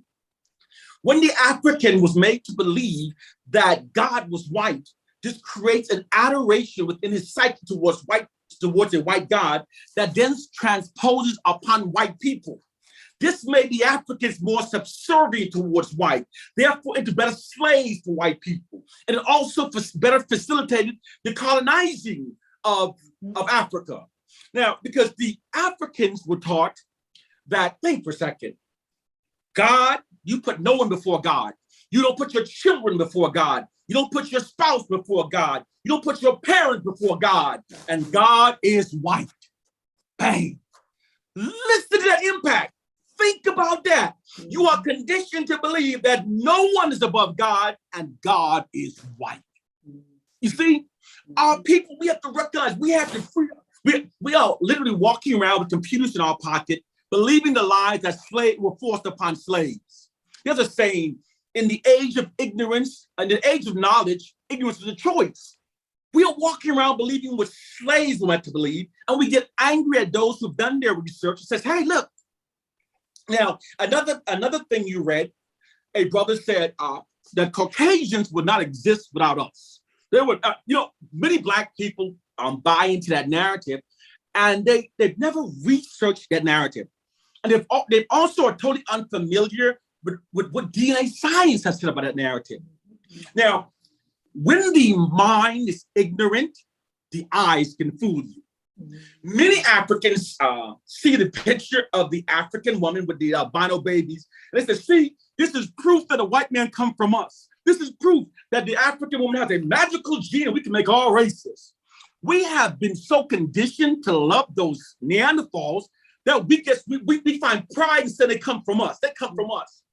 When the African was made to believe that God was white, this creates an adoration within his psyche towards a white God that then transposes upon white people. This made the Africans more subservient towards white, therefore into better slaves for white people. And it also better facilitated the colonizing of Africa. Now, because the Africans were taught that, think for a second, God, you put no one before God. You don't put your children before God. You don't put your spouse before God. You don't put your parents before God. And God is white. Bang. Listen to that impact. Think about that. You are conditioned to believe that no one is above God and God is white. You see, our people, we have to recognize we have to free. We are literally walking around with computers in our pocket, believing the lies that were forced upon slaves. There's a saying, in the age of ignorance, in the age of knowledge, ignorance is a choice. We are walking around believing what slaves were meant to believe, and we get angry at those who've done their research and says, hey, look. Now, another thing you read, a brother said that Caucasians would not exist without us. There were, many Black people buy into that narrative, and they've never researched that narrative. And they've also are totally unfamiliar with what DNA science has said about that narrative. Now, when the mind is ignorant, the eyes can fool you. Many Africans see the picture of the African woman with the albino babies, and they say, see, this is proof that a white man come from us. This is proof that the African woman has a magical gene and we can make all races. We have been so conditioned to love those Neanderthals that we find pride in saying they come from us. They come from us.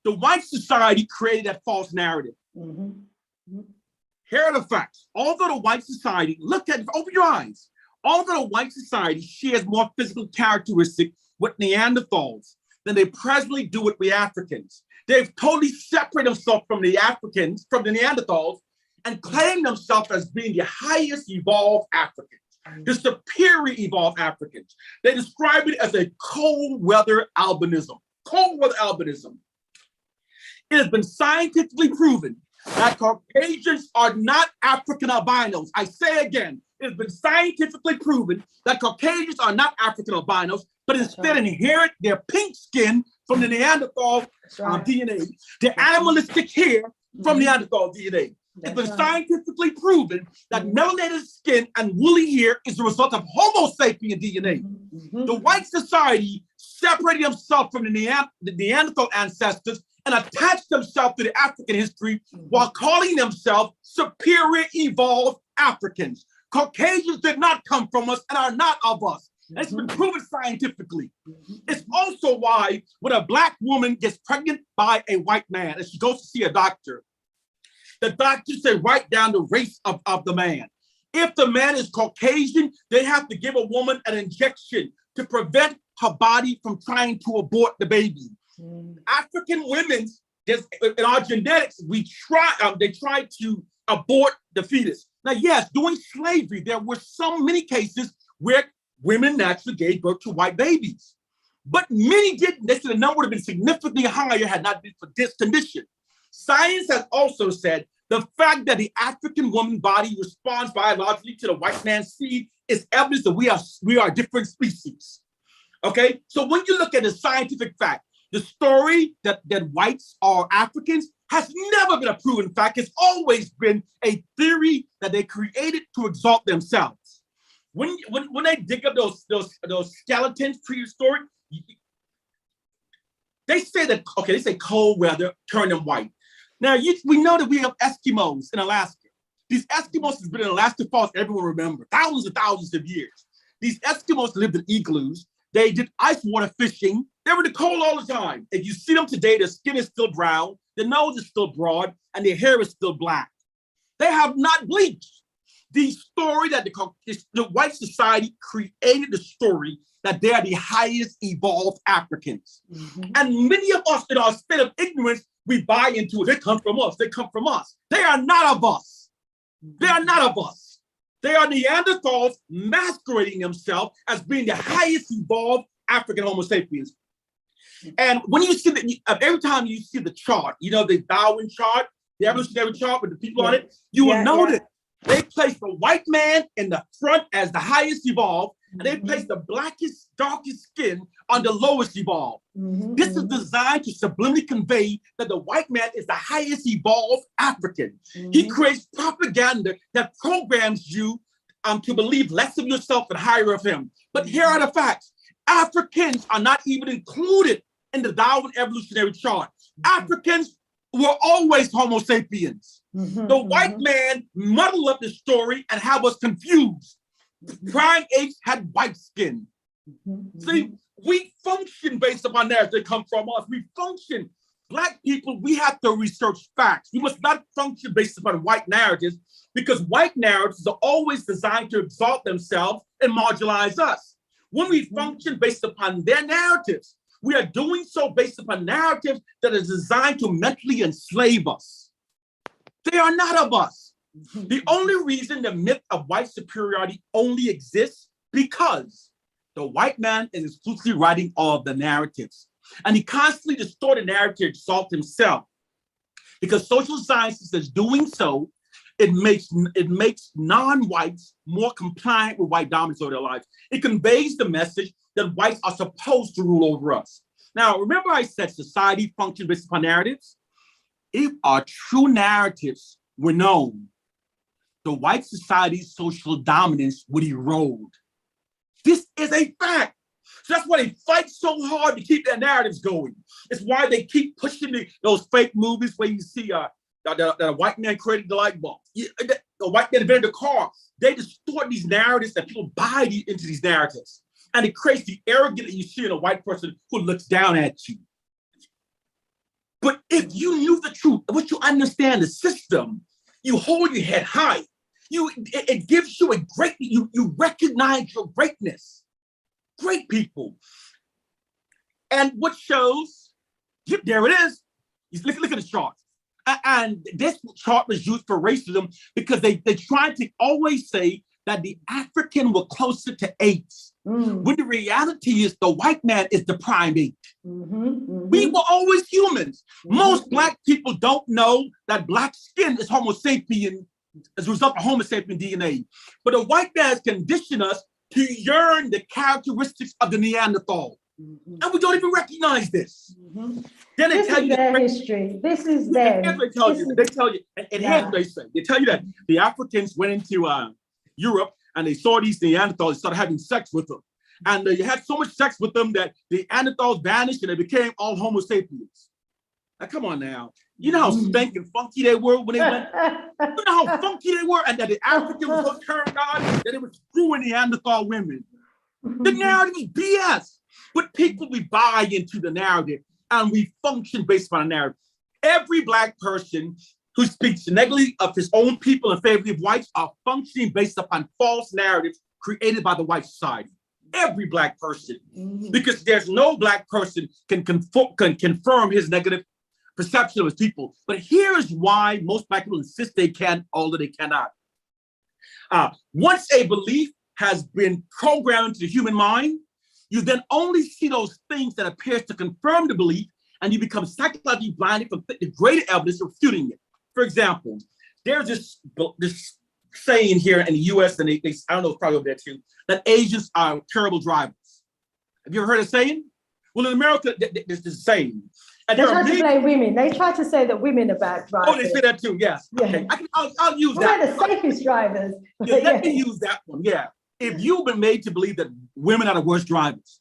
The white society created that false narrative. Here are the facts. Although the white society, open your eyes. Although the white society shares more physical characteristics with Neanderthals than they presently do with the Africans, they've totally separated themselves from the Africans, from the Neanderthals, and claim themselves as being the highest evolved Africans, the superior evolved Africans. They describe it as a cold weather albinism. Cold weather albinism. It has been scientifically proven that Caucasians are not African albinos. I say again, it has been scientifically proven that Caucasians are not African albinos, but instead inherit their pink skin from the Neanderthal DNA, the animalistic hair from Neanderthal DNA. It's been scientifically proven that melanated skin and woolly hair is the result of Homo sapien DNA. The white society separated themselves from the Neanderthal ancestors and attached themselves to the African history while calling themselves superior evolved Africans. Caucasians did not come from us and are not of us. It's been proven scientifically. It's also why when a Black woman gets pregnant by a white man and she goes to see a doctor, the doctor said write down the race of the man. If the man is Caucasian, they have to give a woman an injection to prevent her body from trying to abort the baby. African women, in our genetics, they try to abort the fetus. Now, yes, during slavery, there were many cases where women naturally gave birth to white babies. But many didn't. They said the number would have been significantly higher had not been for this condition. Science has also said the fact that the African woman body responds biologically to the white man's seed is evidence that we are different species. Okay? So when you look at the scientific fact, The story that whites are Africans has never been a proven fact. It's always been a theory that they created to exalt themselves. When they dig up those skeletons, prehistoric, they say cold weather turned them white. Now, we know that we have Eskimos in Alaska. These Eskimos have been in Alaska for, everyone remember, thousands and thousands of years. These Eskimos lived in igloos. They did ice water fishing. They were in the cold all the time. If you see them today, their skin is still brown, their nose is still broad, and their hair is still black. They have not bleached. The story that the white society created the story that they are the highest evolved Africans. Mm-hmm. And many of us in our state of ignorance, we buy into it. They come from us. They come from us. They are not of us. They are not of us. They are Neanderthals masquerading themselves as being the highest evolved African Homo sapiens. And when you see every time you see the chart, the Darwin chart, the evolutionary chart with the people on it, you will notice they place the white man in the front as the highest evolved, and they place the blackest, darkest skin on the lowest evolved. Mm-hmm. This is designed to subliminally convey that the white man is the highest evolved African. Mm-hmm. He creates propaganda that programs you to believe less of yourself and higher of him. But here are the facts. Africans are not even included in the Darwin evolutionary chart. Mm-hmm. Africans were always Homo sapiens. Mm-hmm. The white man muddled up the story and have us confused. Prime apes had white skin. Mm-hmm. See, we function based upon narratives that come from us. We function. Black people, we have to research facts. We must not function based upon white narratives, because white narratives are always designed to exalt themselves and marginalize us. When we function based upon their narratives, we are doing so based upon narratives that are designed to mentally enslave us. They are not of us. The only reason the myth of white superiority only exists because the white man is exclusively writing all of the narratives. And he constantly distorts the narrative to exalt himself. Because social sciences is doing so, it makes non-whites more compliant with white dominance over their lives. It conveys the message that whites are supposed to rule over us. Now, remember I said society functions based upon narratives? If our true narratives were known, the white society's social dominance would erode. This is a fact. So that's why they fight so hard to keep their narratives going. It's why they keep pushing those fake movies where you see the white man created the light bulb. The white man invented the car. They distort these narratives and people buy into these narratives. And it creates the arrogance that you see in a white person who looks down at you. But if you knew the truth, once you understand the system, you hold your head high. It gives you you recognize your greatness. Great people. And what shows, there it is. Look at the chart. And this chart was used for racism because they tried to always say that the African were closer to apes. When the reality is the white man is the primate. We were always humans. Most Black people don't know that Black skin is Homo sapien as a result of Homo sapien DNA. But the white man has conditioned us to yearn the characteristics of the Neanderthal. And we don't even recognize this. Then they tell you their history. This is their. They tell you, and here's what they say. They tell you that the Africans went into Europe and they saw these Neanderthals and started having sex with them. And they had so much sex with them that the Neanderthals vanished and they became all Homo sapiens. Now, come on now. You know how stinking funky they were when they went? You know how funky they were? And that the Africans were so turned on that it was screwing Neanderthal women. The narrative is BS. But people, we buy into the narrative and we function based on a narrative. Every Black person who speaks negatively of his own people in favor of whites are functioning based upon false narratives created by the white society. Every Black person, because there's no Black person can confirm his negative perception of his people. But here is why most Black people insist they can, although they cannot. Once a belief has been programmed into the human mind, you then only see those things that appears to confirm the belief, and you become psychologically blinded from the greater evidence refuting it. For example, there's this saying here in the US, and I don't know, it's probably over there too, that Asians are terrible drivers. Have you ever heard of saying? Well, in America, it's the same. And they try to blame women. They try to say that women are bad drivers. Oh, they say that too, yes. Yeah. Okay, I'll use We're that. the safest drivers. Yeah, let me use that one, yeah. If you've been made to believe that women are the worst drivers,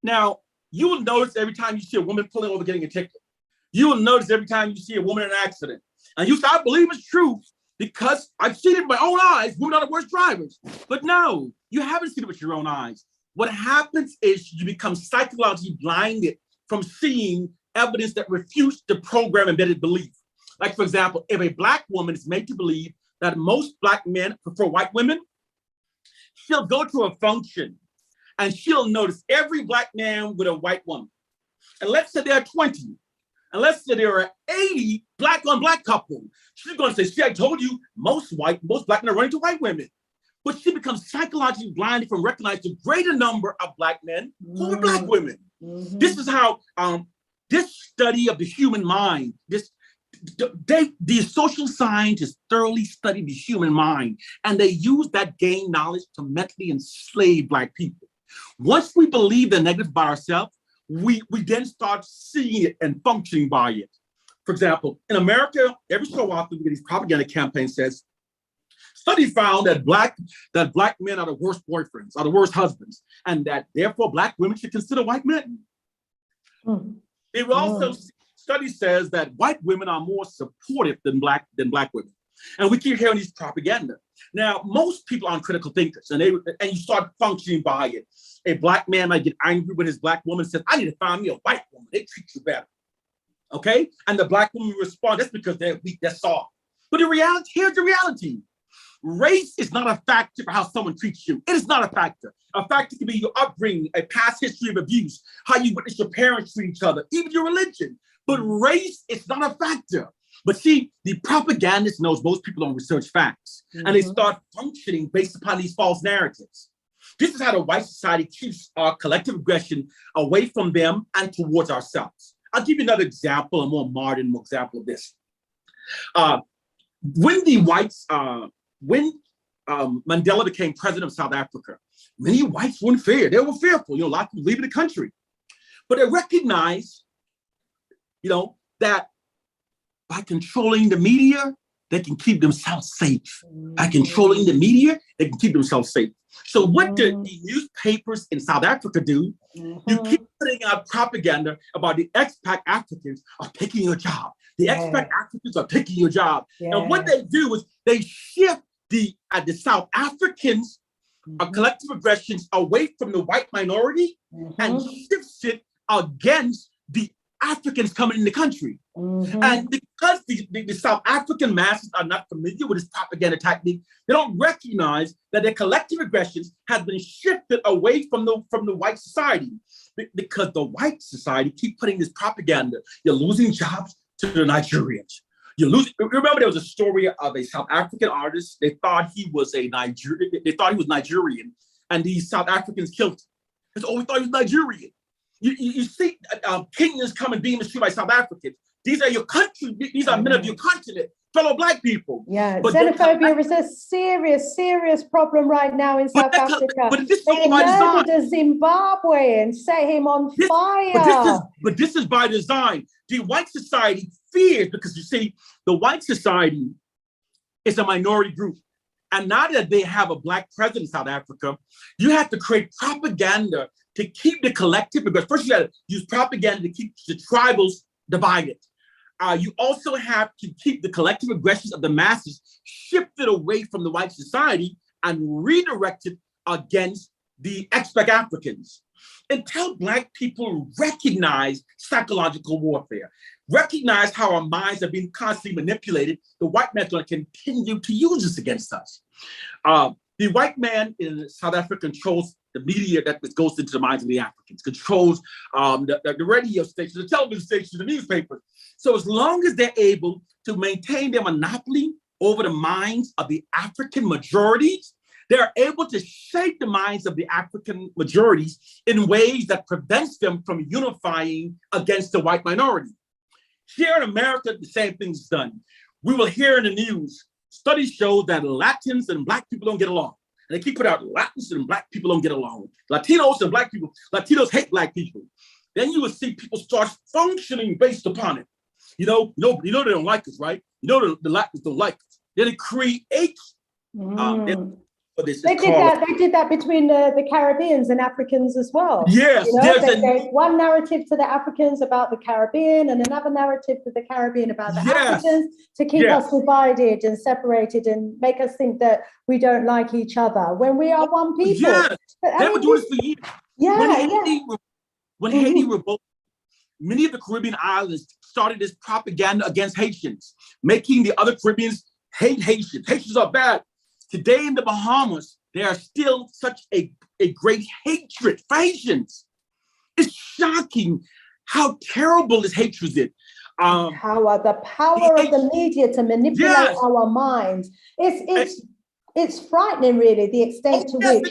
now, you will notice every time you see a woman pulling over getting a ticket. You will notice every time you see a woman in an accident. And you say, I believe it's true because I've seen it with my own eyes. Women are the worst drivers. But no, you haven't seen it with your own eyes. What happens is you become psychologically blinded from seeing evidence that refutes the program embedded belief. Like, for example, if a Black woman is made to believe that most Black men prefer white women, she'll go to a function and she'll notice every Black man with a white woman. And let's say there are 20. And let's say there are 80 Black on Black couples. She's going to say, see, I told you, most Black men are running to white women. But she becomes psychologically blinded from recognizing the greater number of Black men who are Black women. Mm-hmm. This is how this study of the human mind, these social scientists thoroughly study the human mind, and they use that gained knowledge to mentally enslave Black people. Once we believe the negative about ourselves, we then start seeing it and functioning by it. For example, in America, every so often we get these propaganda campaigns says, study found that black men are the worst boyfriends, are the worst husbands, and that therefore Black women should consider white men. Mm. It also study says that white women are more supportive than black women. And we keep hearing these propaganda. Now, most people aren't critical thinkers, and you start functioning by it. A Black man might get angry when his Black woman says, I need to find me a white woman. They treat you better. Okay? And the Black woman responds, that's because they're weak, they're soft. But here's the reality. Race is not a factor for how someone treats you. It is not a factor. A factor can be your upbringing, a past history of abuse, how you witness your parents treat each other, even your religion. But race is not a factor. But see, the propagandist knows most people don't research facts, and they start functioning based upon these false narratives. This is how the white society keeps our collective aggression away from them and towards ourselves. I'll give you another example, a more modern example of this. When Mandela became president of South Africa, many whites were in fear. They were fearful. A lot of people leaving the country. But they recognized, that by controlling the media, they can keep themselves safe. By controlling the media, they can keep themselves safe. So what do the newspapers in South Africa do? You keep putting out propaganda about the expat Africans are taking your job. The expat Africans are taking your job. And what they do is they shift the South Africans' collective aggressions away from the white minority and shifts it against the Africans coming in the country. And because the South African masses are not familiar with this propaganda technique, they don't recognize that their collective aggressions have been shifted away from the white society, because the white society keep putting this propaganda. You're losing jobs to the Nigerians. Remember, there was a story of a South African artist. They thought he was Nigerian, and these South Africans killed him. They said, we thought he was Nigerian. You see Kenyans come and being mistreated by South Africans. These are your country. These are men of your continent, fellow Black people. Yeah, but xenophobia is a serious problem right now in South Africa. But this is all by design. They murdered a Zimbabwe and set him on fire. But this is by design. The white society fears, because you see, the white society is a minority group. And now that they have a Black president in South Africa, you have to create propaganda to keep the collective, because first you got to use propaganda to keep the tribals divided. You also have to keep the collective aggressions of the masses shifted away from the white society and redirected against the expat Africans. Until Black people recognize psychological warfare, recognize how our minds are being constantly manipulated, the white man's going to continue to use this against us. The white man in South Africa controls the media that goes into the minds of the Africans, controls the radio stations, the television stations, the newspapers. So as long as they're able to maintain their monopoly over the minds of the African majorities, they're able to shape the minds of the African majorities in ways that prevents them from unifying against the white minority. Here in America, the same thing is done. We will hear in the news, studies show that Latins and Black people don't get along. And they keep putting out Latins and black people don't get along. Latinos and black people, Latinos hate black people. Then you would see people start functioning based upon it. You know they don't like us, right? You know the Latins don't like us. Then it creates They did that between the Caribbeans and Africans as well. Yes, they gave one narrative to the Africans about the Caribbean and another narrative to the Caribbean about the Africans to keep us divided and separated and make us think that we don't like each other when we are one people. Yes, they were doing this for years. When Haiti revolted, many of the Caribbean islands started this propaganda against Haitians, making the other Caribbeans hate Haitians. Haitians are bad. Today in the Bahamas, there are still such a great hatred for Haitians. It's shocking how terrible this hatred is. The power of the media to manipulate our minds. It's frightening, really, the extent to which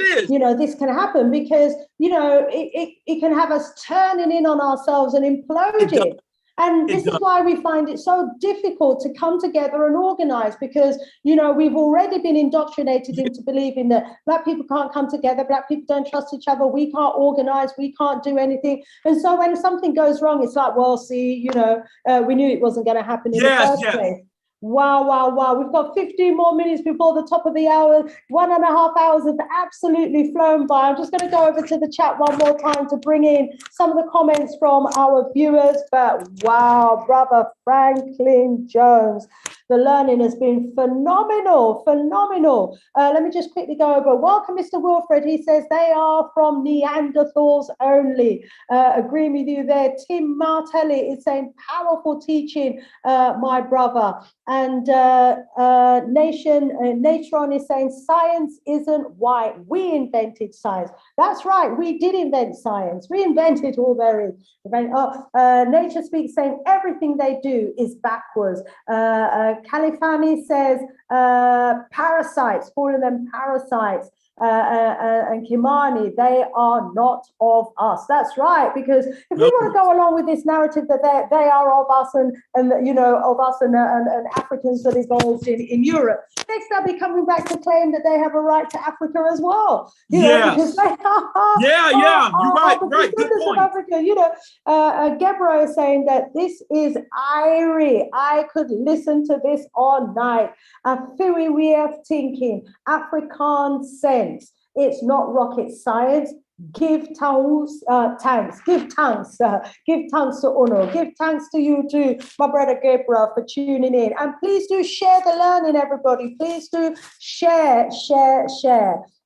this can happen, because it can have us turning in on ourselves and imploding. And this is why we find it so difficult to come together and organize, because, we've already been indoctrinated into believing that black people can't come together, black people don't trust each other, we can't organize, we can't do anything. And so when something goes wrong, it's like, well, see, we knew it wasn't going to happen in the first place. Wow. We've got 15 more minutes before the top of the hour. 1.5 hours have absolutely flown by. I'm just going to go over to the chat one more time to bring in some of the comments from our viewers. But wow, brother Franklin Jones, the learning has been phenomenal. Let me just quickly go over. Welcome, Mr. Wilfred. He says they are from Neanderthals only. Agreeing with you there. Tim Martelli is saying powerful teaching, my brother. And Natron is saying science isn't white. We invented science. That's right. We did invent science. We invented all there is. Nature Speaks saying everything they do is backwards. Califani says parasites, calling them parasites. And Kimani, they are not of us. That's right, because if we want to go along with this narrative that they are of us and of us and Africans that evolved in Europe, next they'll be coming back to claim that they have a right to Africa as well. Because they are, you're right. Good point. Africa. Gebro is saying that this is Irie. I could listen to this all night. A theory we are thinking, Afrikaans sense. It's not rocket science. Give thanks to Uno. Give thanks to you too, my brother Gabriel, for tuning in. And please do share the learning, everybody. Please do share.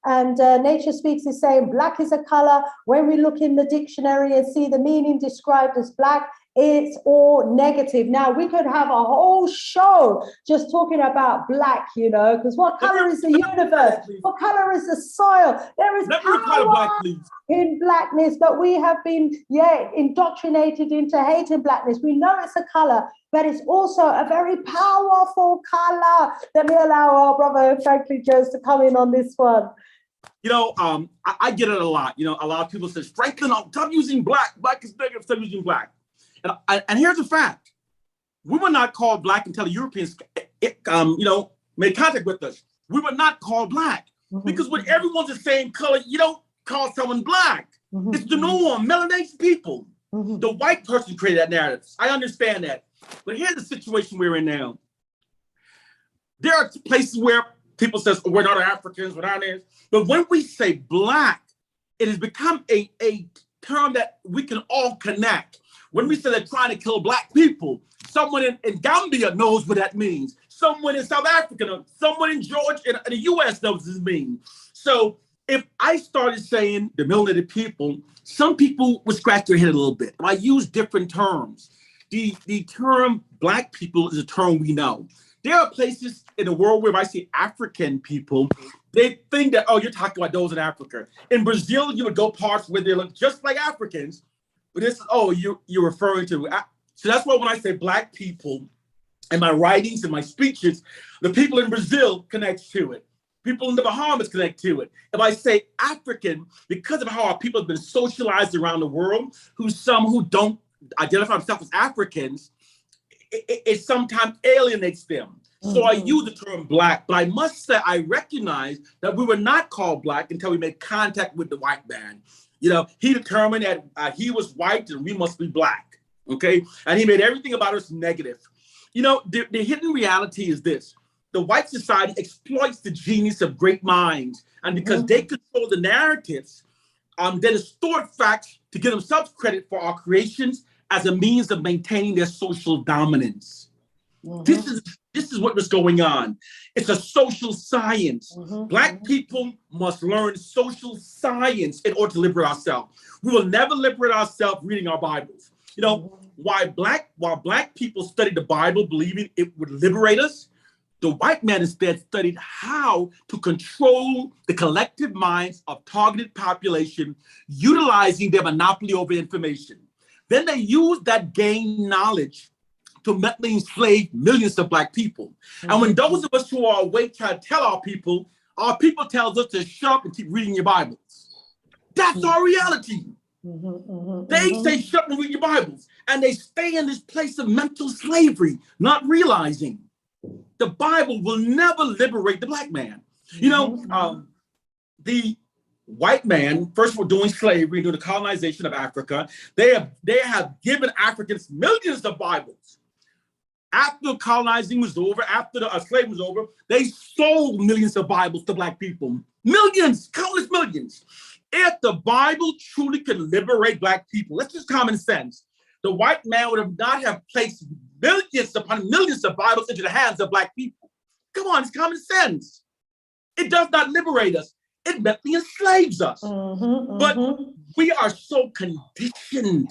And Nature Speaks is saying black is a color. When we look in the dictionary and see the meaning described as black, it's all negative. Now, we could have a whole show just talking about black, because what color is the universe? What color is the soil? There is power in blackness, but we have been, indoctrinated into hating blackness. We know it's a color, but it's also a very powerful color. Let me allow our brother Franklin Jones to come in on this one. I get it a lot. A lot of people say, Franklin, stop using black. Black is negative, stop using black. And here's the fact. We were not called black until the Europeans, made contact with us. We were not called black because when everyone's the same color, you don't call someone black. It's the norm, melanated people. The white person created that narrative. I understand that. But here's the situation we're in now. There are places where people say, we're not Africans, we're not this. But when we say black, it has become a term that we can all connect. When we say they're trying to kill black people, someone in Gambia knows what that means. Someone in South Africa, someone in Georgia, in the US knows what this means. So if I started saying the melanated people, some people would scratch their head a little bit. I use different terms. The term black people is a term we know. There are places in the world where if I see African people, they think that, you're talking about those in Africa. In Brazil, you would go parts where they look just like Africans. But this is, you're referring to. So that's why when I say black people in my writings and my speeches, the people in Brazil connect to it. People in the Bahamas connect to it. If I say African, because of how our people have been socialized around the world, who don't identify themselves as Africans, it sometimes alienates them. So I use the term Black, but I must say I recognize that we were not called Black until we made contact with the white man. You know, he determined that he was white and we must be Black, okay? And he made everything about us negative. You know, the hidden reality is this. The white society exploits the genius of great minds, and because they control the narratives, they distort facts to give themselves credit for our creations as a means of maintaining their social dominance. This is what was going on. It's a social science. Black people must learn social science in order to liberate ourselves. We will never liberate ourselves reading our Bibles. You know, while black people studied the Bible, believing it would liberate us, the white man instead studied how to control the collective minds of targeted population, utilizing their monopoly over information. Then they used that gained knowledge to mentally enslave millions of Black people. And when those of us who are awake try to tell our people tells us to shut up and keep reading your Bibles. That's our reality. They say shut up and read your Bibles. And they stay in this place of mental slavery, not realizing the Bible will never liberate the Black man. You know, the white man, first of all, doing slavery, doing the colonization of Africa, they have given Africans millions of Bibles. After colonizing was over, after the slavery was over, they sold millions of Bibles to Black people. Millions, countless millions. If the Bible truly could liberate Black people, that's just common sense. The white man would not have placed millions upon millions of Bibles into the hands of Black people. Come on, it's common sense. It does not liberate us. It mentally enslaves us. But we are so conditioned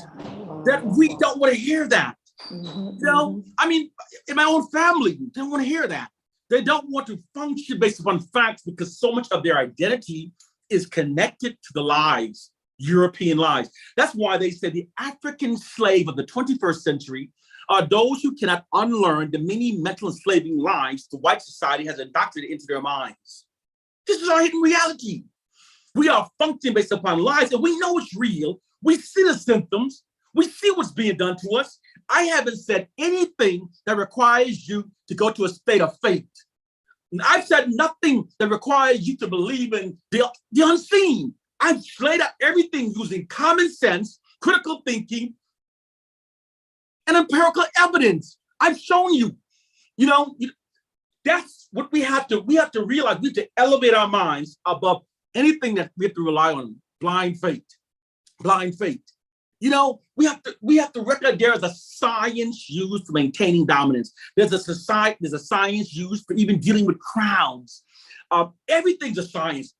that we don't want to hear that. You know, I mean, in my own family, they don't want to hear that. They don't want to function based upon facts because so much of their identity is connected to the lies, European lies. That's why they say the African slave of the 21st century are those who cannot unlearn the many mental enslaving lies the white society has indoctrinated into their minds. This is our hidden reality. We are functioning based upon lies, and we know it's real. We see the symptoms. We see what's being done to us. I haven't said anything that requires you to go to a state of faith. I've said nothing that requires you to believe in the unseen. I've laid out everything using common sense, critical thinking, and empirical evidence. I've shown you. You know, that's what we have to realize. We have to elevate our minds above anything that we have to rely on. Blind faith. You know, we have to recognize there is a science used for maintaining dominance. There's a science used for even dealing with crowds. Everything's a science.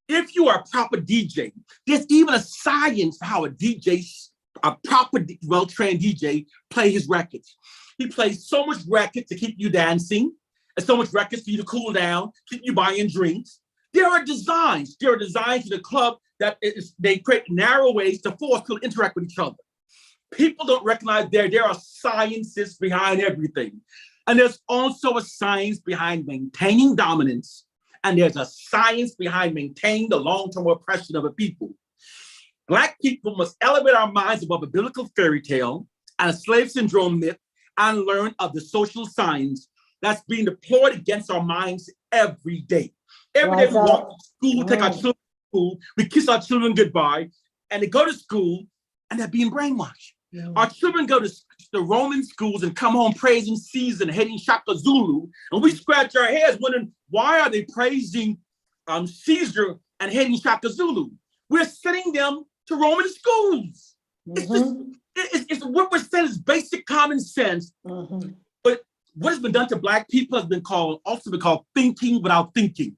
If you are a proper DJ, there's even a science for how a proper, well-trained DJ play his records. He plays so much records to keep you dancing, and so much records for you to cool down, keep you buying drinks. There are designs in the club that they create narrow ways to force people to interact with each other. People don't recognize there are sciences behind everything. And there's also a science behind maintaining dominance, and there's a science behind maintaining the long-term oppression of a people. Black people must elevate our minds above a biblical fairy tale and a slave syndrome myth and learn of the social science that's being deployed against our minds every day. Every day we walk to school, take our children to school, we kiss our children goodbye, and they go to school and they're being brainwashed. Our children go to the Roman schools and come home praising Caesar and hating Shaka Zulu, and we scratch our heads wondering, why are they praising Caesar and hating Shaka Zulu? We're sending them to Roman schools. It's what we're saying is basic common sense. But what has been done to Black people has been also been called thinking without thinking.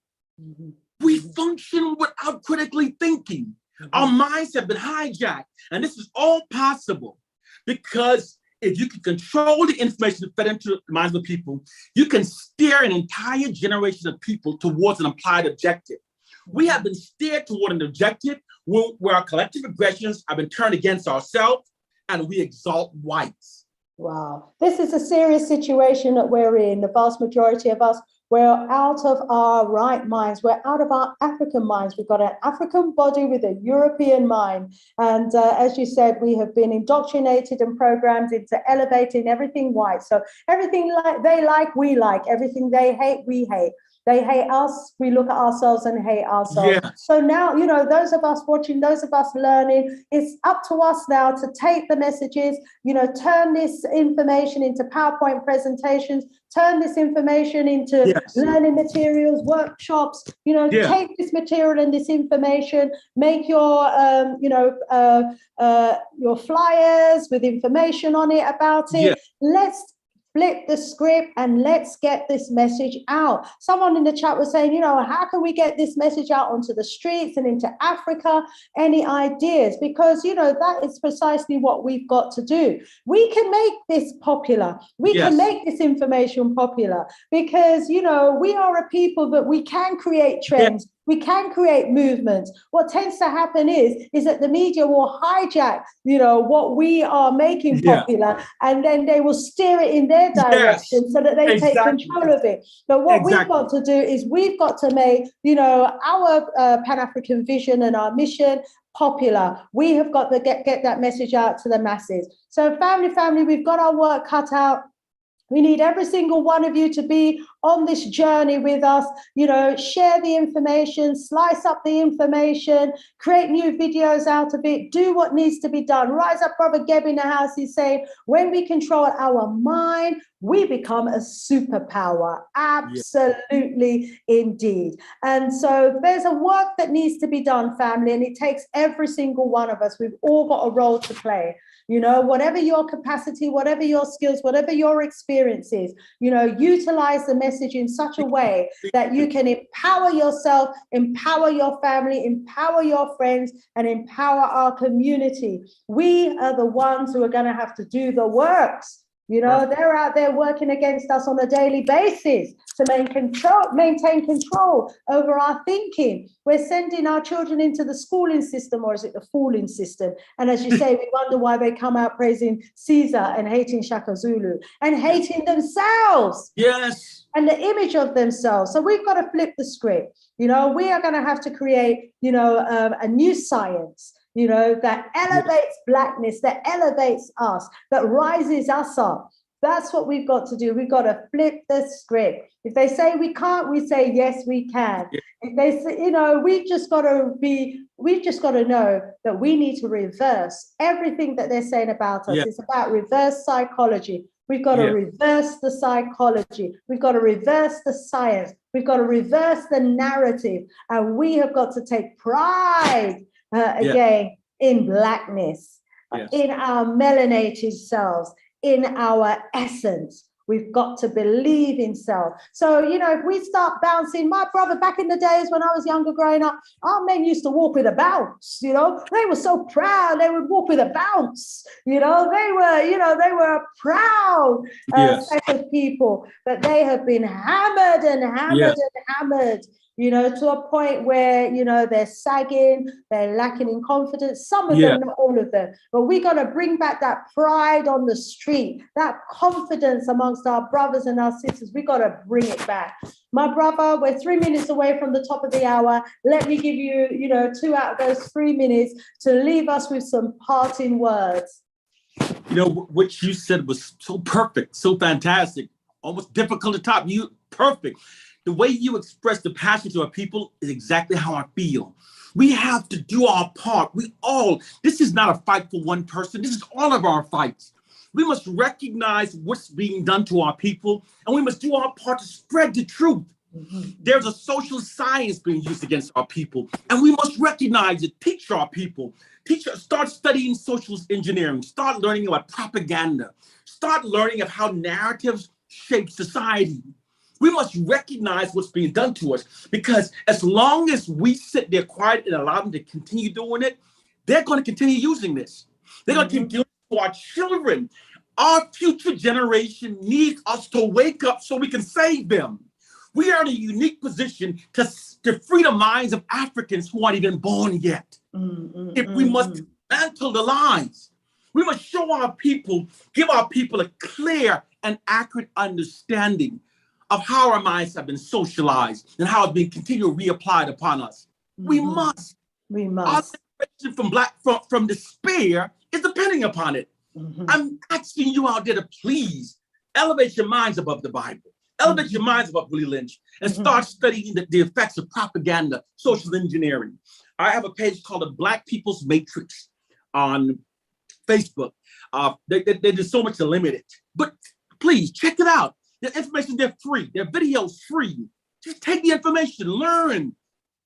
We function without critically thinking. Our minds have been hijacked. And this is all possible because if you can control the information fed into the minds of people, you can steer an entire generation of people towards an implied objective. We have been steered toward an objective where our collective aggressions have been turned against ourselves and we exalt whites. Wow. This is a serious situation that we're in. The vast majority of us We're out of our right minds. We're out of our African minds. We've got an African body with a European mind. And as you said, we have been indoctrinated and programmed into elevating everything white. So everything they like, we like. Everything they hate, we hate. They hate us, we look at ourselves and hate ourselves. Yeah. So now, you know, those of us watching, those of us learning, it's up to us now to take the messages, you know, turn this information into PowerPoint presentations, turn this information into learning materials, workshops, you know, take this material and this information, make your, your flyers with information on it about it. Let's flip the script and let's get this message out. Someone in the chat was saying, you know, how can we get this message out onto the streets and into Africa? Any ideas? Because, you know, that is precisely what we've got to do. We can make this popular. We can make this information popular because, you know, we are a people that we can create trends. We can create movements. What tends to happen is that the media will hijack, you know, what we are making popular, and then they will steer it in their direction so that they take control of it. But what we've got to do is we've got to make, you know, our Pan-African vision and our mission popular. We have got to get that message out to the masses. So family, we've got our work cut out. We need every single one of you to be on this journey with us, you know, share the information, slice up the information, create new videos out of it, do what needs to be done. Rise up, Brother Geb in the house is saying, when we control our mind, we become a superpower. Absolutely, indeed. And so there's a work that needs to be done, family, and it takes every single one of us. We've all got a role to play. You know, whatever your capacity, whatever your skills, whatever your experiences, you know, utilize the message in such a way that you can empower yourself, empower your family, empower your friends, and empower our community. We are the ones who are going to have to do the works. You know, they're out there working against us on a daily basis to maintain control over our thinking. We're sending our children into the schooling system, or is it the fooling system? And as you say, we wonder why they come out praising Caesar and hating Shaka Zulu and hating themselves. Yes. And the image of themselves. So we've got to flip the script. You know, we are going to have to create, you know, a new science, you know, that elevates Blackness, that elevates us, that rises us up. That's what we've got to do. We've got to flip the script. If they say we can't, we say, yes, we can. If they say, you know, we've just got to know that we need to reverse everything that they're saying about us. It's about reverse psychology. We've got to reverse the psychology. We've got to reverse the science. We've got to reverse the narrative. And we have got to take pride again in Blackness, in our melanated selves, in our essence. We've got to believe in self. So, you know, if we start bouncing, my brother, back in the days when I was younger growing up, our men used to walk with a bounce, you know, they were so proud, they would walk with a bounce, you know, they were a proud set of people, but they have been hammered and hammered and hammered, you know, to a point where, you know, they're sagging, they're lacking in confidence. Some of them, not all of them. But we got to bring back that pride on the street, that confidence amongst our brothers and our sisters. We got to bring it back. My brother, we're 3 minutes away from the top of the hour. Let me give you, you know, 2 out of those 3 minutes to leave us with some parting words. You know, what you said was so perfect, so fantastic, almost difficult to top. You perfect. The way you express the passion to our people is exactly how I feel. We have to do our part. This is not a fight for one person. This is all of our fights. We must recognize what's being done to our people, and we must do our part to spread the truth. There's a social science being used against our people, and we must recognize it, teach our people. Start studying social engineering, start learning about propaganda, start learning of how narratives shape society. We must recognize what's being done to us, because as long as we sit there quiet and allow them to continue doing it, they're going to continue using this. They're going to keep doing it to our children. Our future generation needs us to wake up so we can save them. We are in a unique position to free the minds of Africans who aren't even born yet. We must dismantle the lies. We must show our people, give our people a clear and accurate understanding of how our minds have been socialized and how it's been continually reapplied upon us. We must. We Our must. liberation from despair is depending upon it. I'm asking you out there to please elevate your minds above the Bible. Elevate your minds above Willie Lynch and start studying the effects of propaganda, social engineering. I have a page called the Black People's Matrix on Facebook. They do so much to limit it. But please check it out. The information, they're free. Their videos free. Just take the information, learn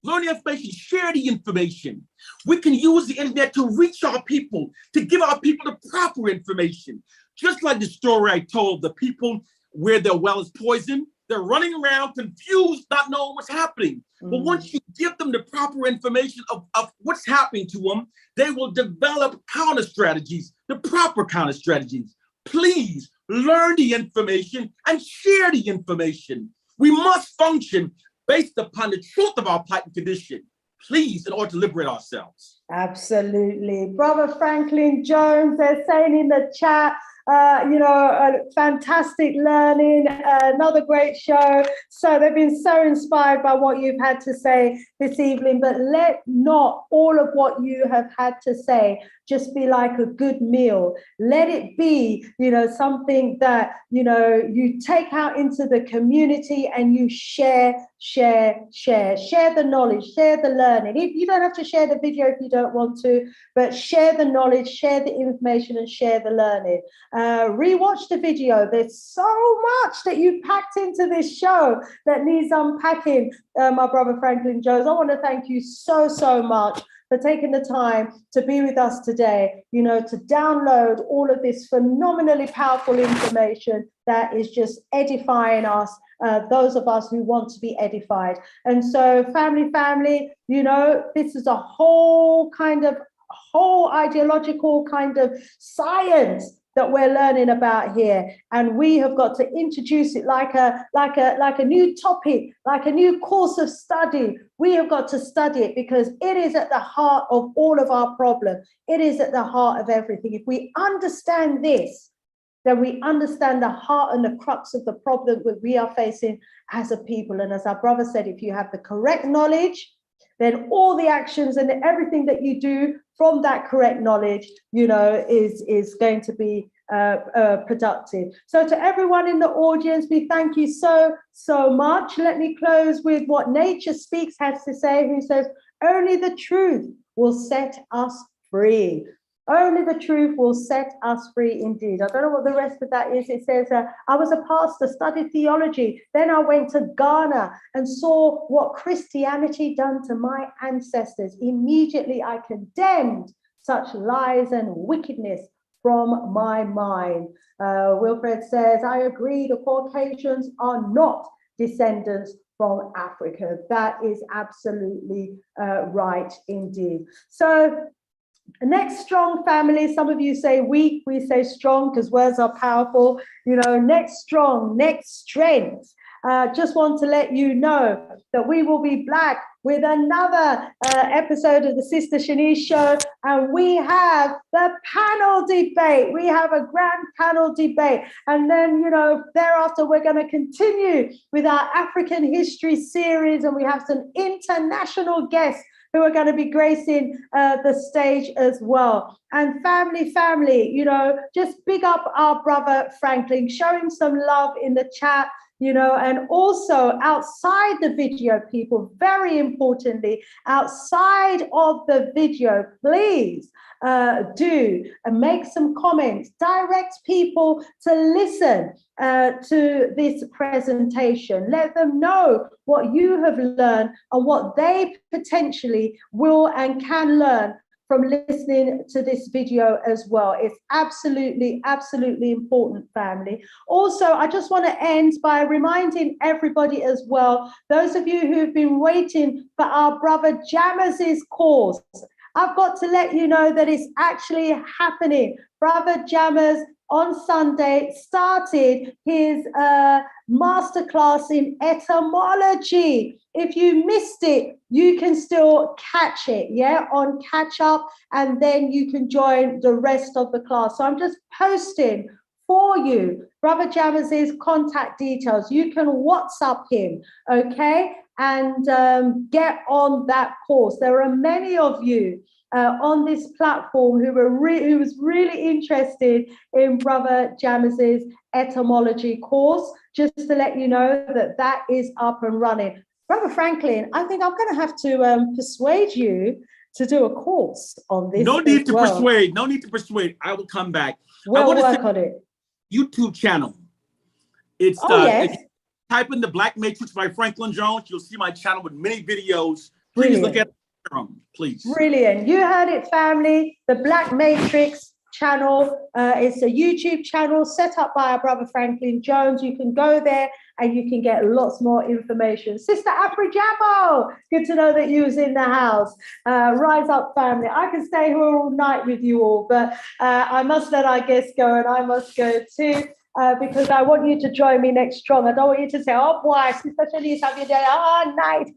the information, share the information. We can use the internet to reach our people, to give our people the proper information. Just like the story I told, the people where their well is poisoned, they're running around confused, not knowing what's happening. But once you give them the proper information of what's happening to them, they will develop counter strategies, the proper counter strategies. Please learn the information and share the information. We must function based upon the truth of our plight and condition, please, in order to liberate ourselves. Absolutely. Brother Franklin Jones, they're saying in the chat, fantastic learning, another great show. So they've been so inspired by what you've had to say this evening, but let not all of what you have had to say just be like a good meal. Let it be, something that, you take out into the community and you share the knowledge, share the learning. If you don't have to share the video if you don't want to, but share the knowledge, share the information and share the learning. Rewatch the video. There's so much that you've packed into this show that needs unpacking, my brother Franklin Jones. I want to thank you so much for taking the time to be with us today, to download all of this phenomenally powerful information that is just edifying us, those of us who want to be edified. And so family, this is a whole ideological kind of science that we're learning about here, and we have got to introduce it like a new topic, like a new course of study. We have got to study it because it is at the heart of all of our problems. It is at the heart of everything. If we understand this, then we understand the heart and the crux of the problem that we are facing as a people. And as our brother said, if you have the correct knowledge, then all the actions and everything that you do from that correct knowledge, is going to be productive. So to everyone in the audience, we thank you so much. Let me close with what Nature Speaks has to say, who says, only the truth will set us free. Only the truth will set us free indeed. I don't know what the rest of that is. It says, I was a pastor, studied theology. Then I went to Ghana and saw what Christianity done to my ancestors. Immediately I condemned such lies and wickedness from my mind. Wilfred says, I agree, the Caucasians are not descendants from Africa. That is absolutely right indeed. So, next, strong family. Some of you say weak, we say strong because words are powerful. Next, strong, next, strength. Just want to let you know that we will be back with another episode of the Sister Shanice Show, and we have the panel debate. We have a grand panel debate, and then thereafter we're going to continue with our African history series, and we have some international guests who are going to be gracing the stage as well. And family, just big up our brother Franklin, show him some love in the chat, and also outside the video, people, very importantly, outside of the video, please do make some comments, direct people to listen to this presentation. Let them know what you have learned and what they potentially will and can learn from listening to this video as well. It's absolutely important, family. Also, I just want to end by reminding everybody as well, those of you who've been waiting for our brother Jammers' course, I've got to let you know that it's actually happening. Brother Jammers on Sunday started his masterclass in etymology. If you missed it, you can still catch it, on catch up, and then you can join the rest of the class. So I'm just posting for you. Brother James's contact details. You can WhatsApp him, okay, and get on that course. There are many of you on this platform who was really interested in Brother James's etymology course. Just to let you know that that is up and running. Brother Franklin, I think I'm going to have to persuade you to do a course on this. No need to persuade. No need to persuade. I will come back. We'll work on it. YouTube channel. It's yes. If you type in the Black Matrix by Franklin Jones, you'll see my channel with many videos. Brilliant. Please look at them, please. Brilliant. You heard it, family. The Black Matrix channel. It's a YouTube channel set up by our brother Franklin Jones. You can go there and you can get lots more information. Sister Afri-Jabo, good to know that you was in the house. Rise up, family. I can stay here all night with you all, but I must let our guests go, and I must go too. Because I want you to join me next strong. I don't want you to say, oh boy, Sister Shanice, have you done all night?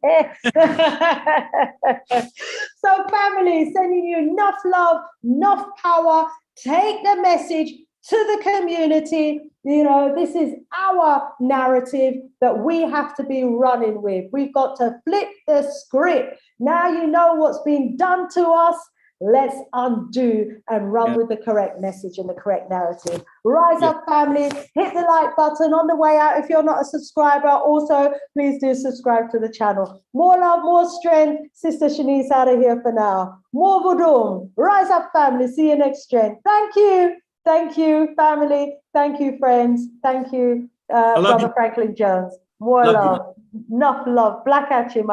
So family, sending you enough love, enough power. Take the message to the community. You know, this is our narrative that we have to be running with. We've got to flip the script. Now you know what's been done to us. Let's undo and run with the correct message and the correct narrative. Rise up, family. Hit the like button on the way out. If you're not a subscriber, also, please do subscribe to the channel. More love, more strength. Sister Shanice out of here for now. More voodoo. Rise up, family. See you next strength. Thank you. Thank you, family. Thank you, friends. Thank you, Brother Franklin Jones. More love. Enough love. Black at you, my